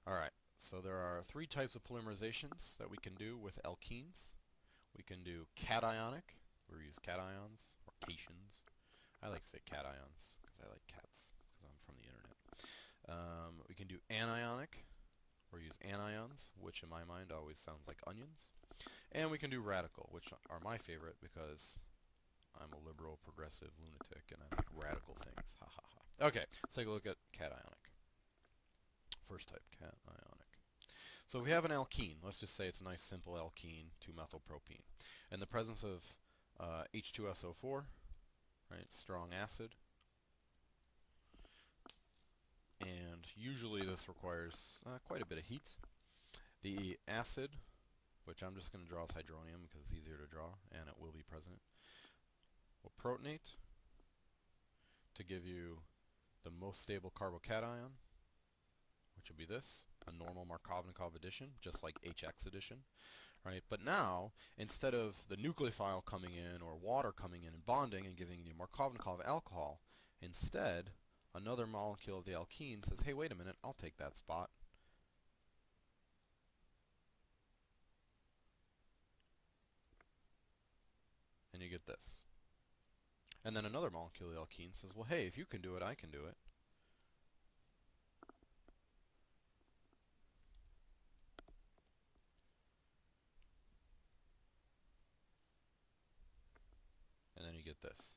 Alright, so there are 3 types of polymerizations that we can do with alkenes. We can do cationic, where we use cations, or cations. I like to say cations, because I like cats, because I'm from the internet. We can do anionic, or use anions, which in my mind always sounds like onions. And we can do radical, which are my favorite because I'm a liberal, progressive lunatic, and I like radical things. Ha ha ha. Okay, let's take a look at cationic. First type, cationic. So if we have an alkene, let's just say it's a nice simple alkene, 2-methylpropene. In the presence of H2SO4, right, strong acid, and usually this requires quite a bit of heat. The acid, which I'm just going to draw as hydronium because it's easier to draw, and it will be present, will protonate to give you the most stable carbocation, which would be this, a normal Markovnikov addition, just like HX addition. Right? But now, instead of the nucleophile coming in or water coming in and bonding and giving you Markovnikov alcohol, instead, another molecule of the alkene says, hey, wait a minute, I'll take that spot. and you get this. And then another molecule of the alkene says, well, hey, if you can do it, I can do it. And then you get this.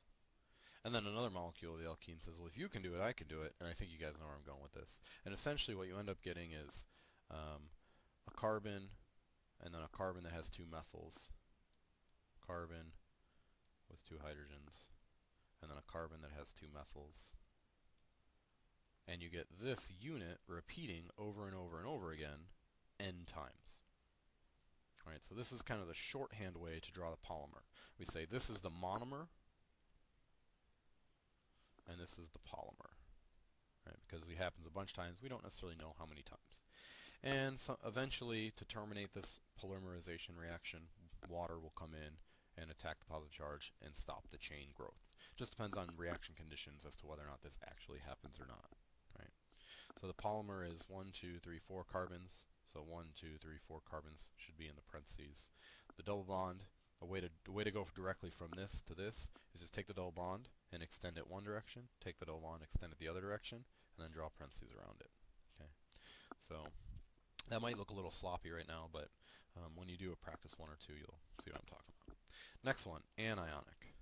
And then another molecule of the alkene says, well, if you can do it, I can do it. And I think you guys know where I'm going with this. And essentially what you end up getting is a carbon, and then a carbon that has two methyls, carbon with two hydrogens, and then a carbon that has two methyls. And you get this unit repeating over and over and over again n times. Alright, so this is kind of the shorthand way to draw the polymer. We say this is the monomer, and this is the polymer. Right, because it happens a bunch of times, we don't necessarily know how many times. And so eventually, to terminate this polymerization reaction, water will come in and attack the positive charge and stop the chain growth. Just depends on reaction conditions as to whether or not this actually happens or not. Right? So the polymer is 1, 2, 3, 4 carbons. So 1, 2, 3, 4 carbons should be in the parentheses. The double bond, the way to go directly from this to this is just take the double bond and extend it one direction, take the double bond, extend it the other direction, and then draw parentheses around it. Okay, so that might look a little sloppy right now, but when you do a practice one or two, you'll see what I'm talking about. Next one, anionic.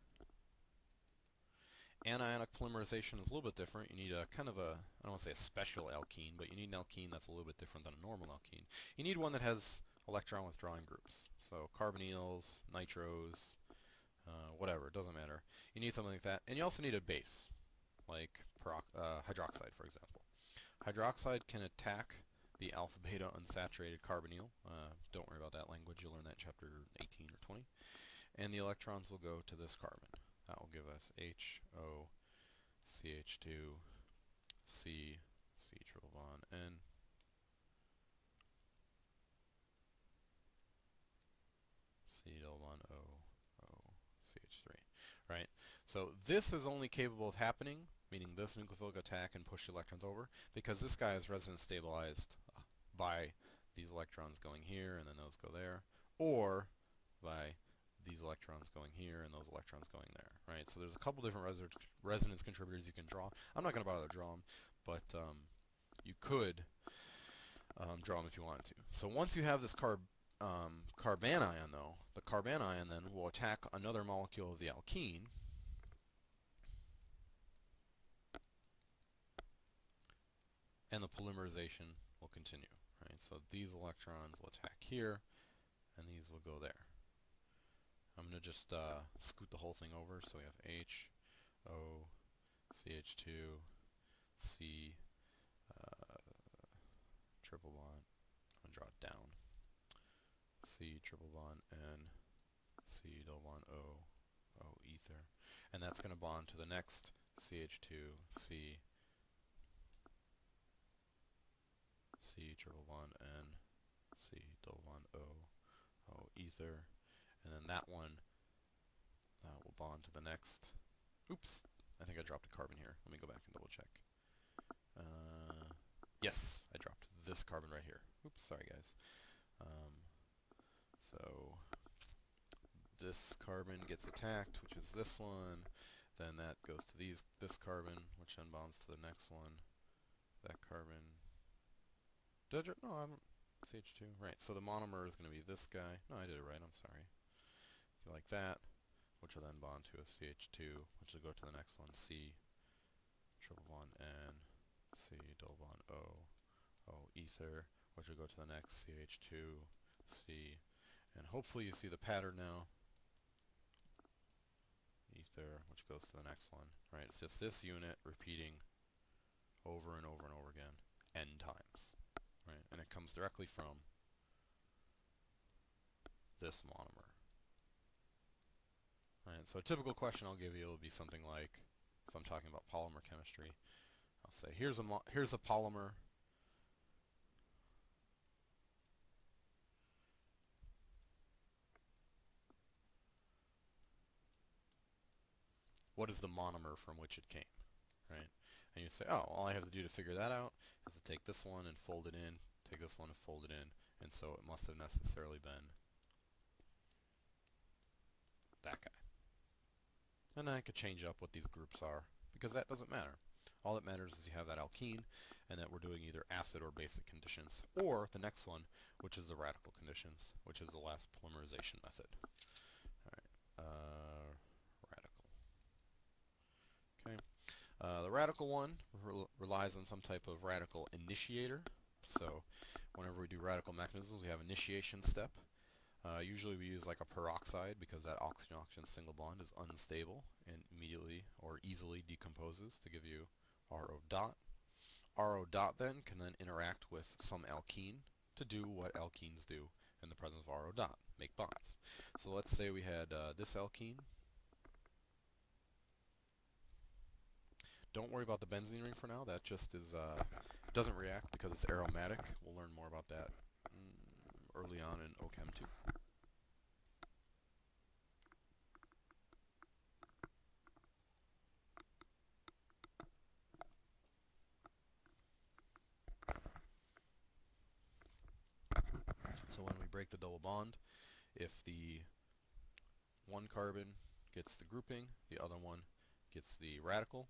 Anionic polymerization is a little bit different. You need a kind of a, I don't want to say a special alkene, but you need an alkene that's a little bit different than a normal alkene. You need one that has electron withdrawing groups. So carbonyls, nitros, whatever, it doesn't matter. You need something like that. And you also need a base, like hydroxide, for example. Hydroxide can attack the alpha-beta unsaturated carbonyl. Don't worry about that language. You'll learn that in chapter 18 or 20. And the electrons will go to this carbon. That will give us HO, CH2, C, C triple bond, N, C double bond O, O, CH3. Right? So this is only capable of happening, meaning this nucleophilic attack and push the electrons over, because this guy is resonance stabilized by these electrons going here and then those go there, or by these electrons going here and those electrons going there, right? So there's a couple different resonance contributors you can draw. I'm not going to bother to draw them, but you could draw them if you wanted to. So once you have this carbanion, though, the carbanion then will attack another molecule of the alkene, and the polymerization will continue, right? So these electrons will attack here, and these will go there. I'm going to just scoot the whole thing over, so we have H, O, CH2, C, triple bond, I'm going to draw it down, C, triple bond, N, C, double bond, O, O, ether, and that's going to bond to the next CH2, C, C, triple bond, N, C, double bond, O, O, ether, and then that one will bond to the next. Oops, I think I dropped a carbon here. Let me go back and double check. Yes, I dropped this carbon right here. Oops, sorry guys. So this carbon gets attacked, which is this one. Then that goes to this carbon, which then bonds to the next one. That carbon. Did I drop? No, I'm CH2. Right. So the monomer is going to be this guy. No, I did it right. I'm sorry. Like that, which will then bond to a CH2, which will go to the next one, C, triple bond N, C, double bond O, O, ether, which will go to the next CH2, C, and hopefully you see the pattern now. Ether, which goes to the next one. Right? It's just this unit repeating over and over and over again, n times. Right? And it comes directly from this monomer. Right, so a typical question I'll give you will be something like, if I'm talking about polymer chemistry, I'll say, here's a polymer. What is the monomer from which it came? Right? And you say, oh, all I have to do to figure that out is to take this one and fold it in, take this one and fold it in, and so it must have necessarily been that guy. And then I could change up what these groups are, because that doesn't matter. All that matters is you have that alkene, and that we're doing either acid or basic conditions, or the next one, which is the radical conditions, which is the last polymerization method. Radical. Okay. The radical one relies on some type of radical initiator. So whenever we do radical mechanisms, we have initiation step. Usually we use like a peroxide because that oxygen-oxygen single bond is unstable and immediately or easily decomposes to give you RO dot. RO dot then can then interact with some alkene to do what alkenes do in the presence of RO dot, make bonds. So let's say we had this alkene. Don't worry about the benzene ring for now. That just is doesn't react because it's aromatic. We'll learn more about that early on in Chem 2. So when we break the double bond, if the one carbon gets the grouping, the other one gets the radical.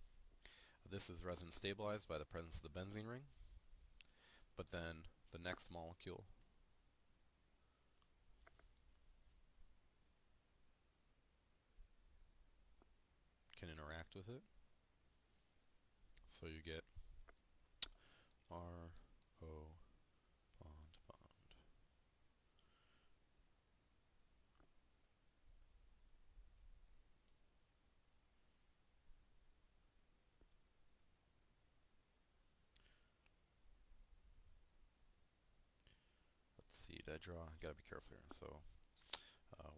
This is resonance stabilized by the presence of the benzene ring. But then the next molecule can interact with it. So you get RO bond bond. Let's see, did I draw? I gotta be careful here. So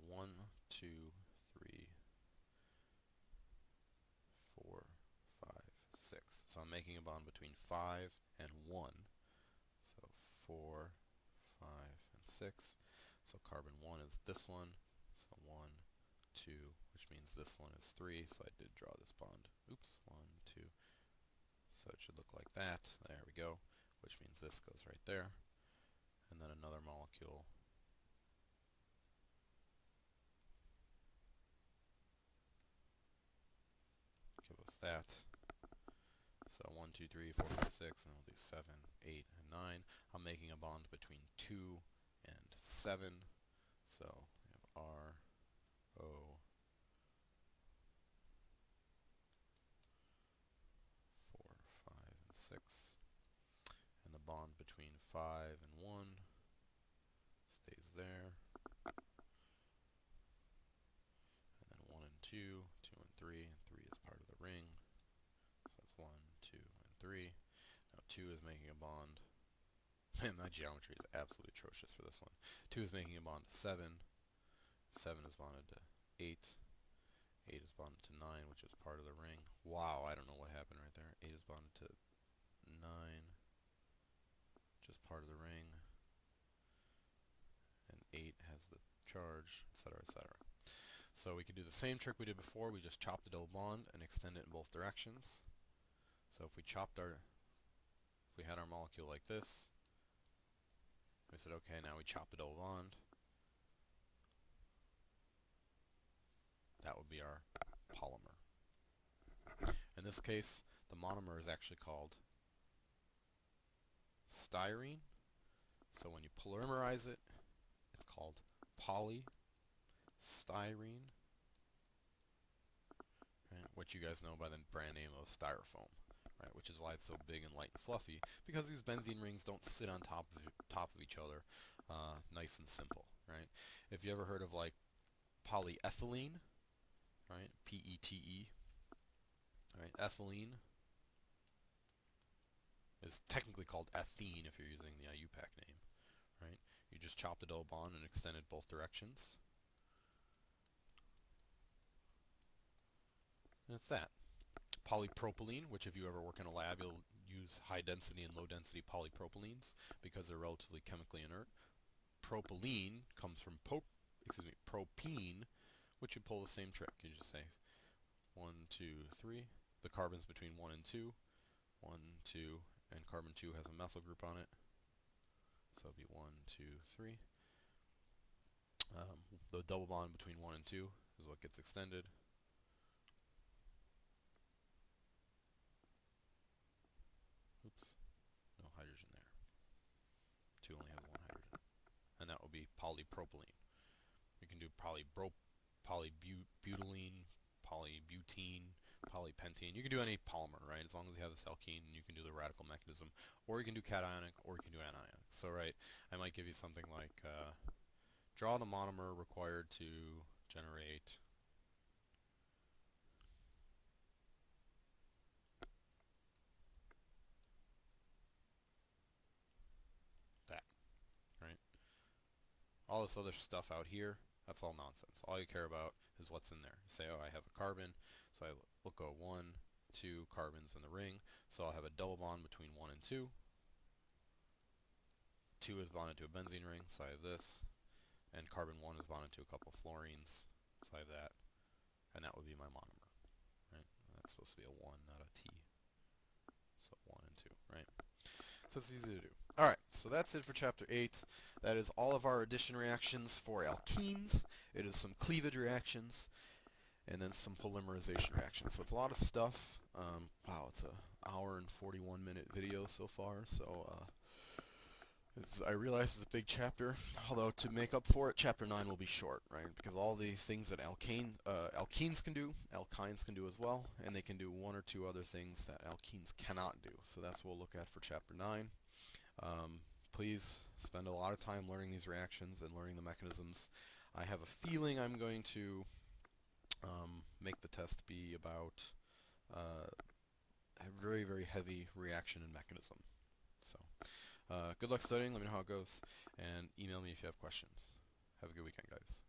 1, 2, 3, 4, 5, 6. So I'm making a bond between 5 and 1. So 4, 5, and 6. So carbon 1 is this one. So 1, 2, which means this one is 3. So I did draw this bond. Oops, 1, 2. So it should look like that. There we go. Which means this goes right there. And then another molecule give us that. So 1, 2, 3, 4, 5, 6, and we'll do 7, 8, and 9. I'm making a bond between 2 and 7. So we have R, O, 4, 5, and 6. And the bond between 5 and 1 stays there. And then 1 and 2, 2 and 3 is part of the ring. So that's 1, 2, and 3. Now 2 is making a bond. Man, my geometry is absolutely atrocious for this one. 2 is making a bond to 7. 7 is bonded to 8. 8 is bonded to 9, which is part of the ring. Wow, I don't know what happened right there. 8 is bonded to 9, which is part of the ring. And 8 has the charge, etc., etc. So we could do the same trick we did before. We just chop the double bond and extend it in both directions. So if we had our molecule like this, we said, okay, now we chop the double bond. That would be our polymer. In this case, the monomer is actually called styrene. So when you polymerize it, it's called polystyrene, right? Which you guys know by the brand name of styrofoam, right? Which is why it's so big and light and fluffy, because these benzene rings don't sit on top of each other, nice and simple, right? If you ever heard of like polyethylene, right? PETE, right? Ethylene is technically called ethene if you're using the IUPAC name, right? You just chop the double bond and extend it both directions. And it's that. Polypropylene, which if you ever work in a lab, you'll use high density and low density polypropylenes because they're relatively chemically inert. Propylene comes from propene, which you pull the same trick. You just say 1, 2, 3. The carbons between 1 and 2. 1, 2, and carbon 2 has a methyl group on it. So it'll be 1, 2, 3. The double bond between 1 and 2 is what gets extended. 2 only has 1 hydrogen. And that would be polypropylene. You can do polybutylene, polybutene, polypentene. You can do any polymer, right? As long as you have this alkene, you can do the radical mechanism. Or you can do cationic, or you can do anionic. So, right, I might give you something like, draw the monomer required to generate that, right? All this other stuff out here, that's all nonsense. All you care about is what's in there. Say, oh, I have a carbon, so I look at 1, 2 carbons in the ring, so I'll have a double bond between 1 and 2. 2 is bonded to a benzene ring, so I have this, and carbon 1 is bonded to a couple fluorines, so I have that, and that would be my monomer, right? That's supposed to be a 1, not a T. So 1 and 2, right? So it's easy to do. Alright, so that's it for Chapter 8. That is all of our addition reactions for alkenes. It is some cleavage reactions, and then some polymerization reactions. So it's a lot of stuff. Wow, it's an hour and 41-minute video so far, so I realize it's a big chapter, although to make up for it, Chapter 9 will be short, right? Because all the things that alkenes can do, alkynes can do as well, and they can do 1 or 2 other things that alkenes cannot do. So that's what we'll look at for Chapter 9. Please spend a lot of time learning these reactions and learning the mechanisms. I have a feeling I'm going to make the test be about a very, very heavy reaction and mechanism. So, good luck studying. Let me know how it goes, and email me if you have questions. Have a good weekend, guys.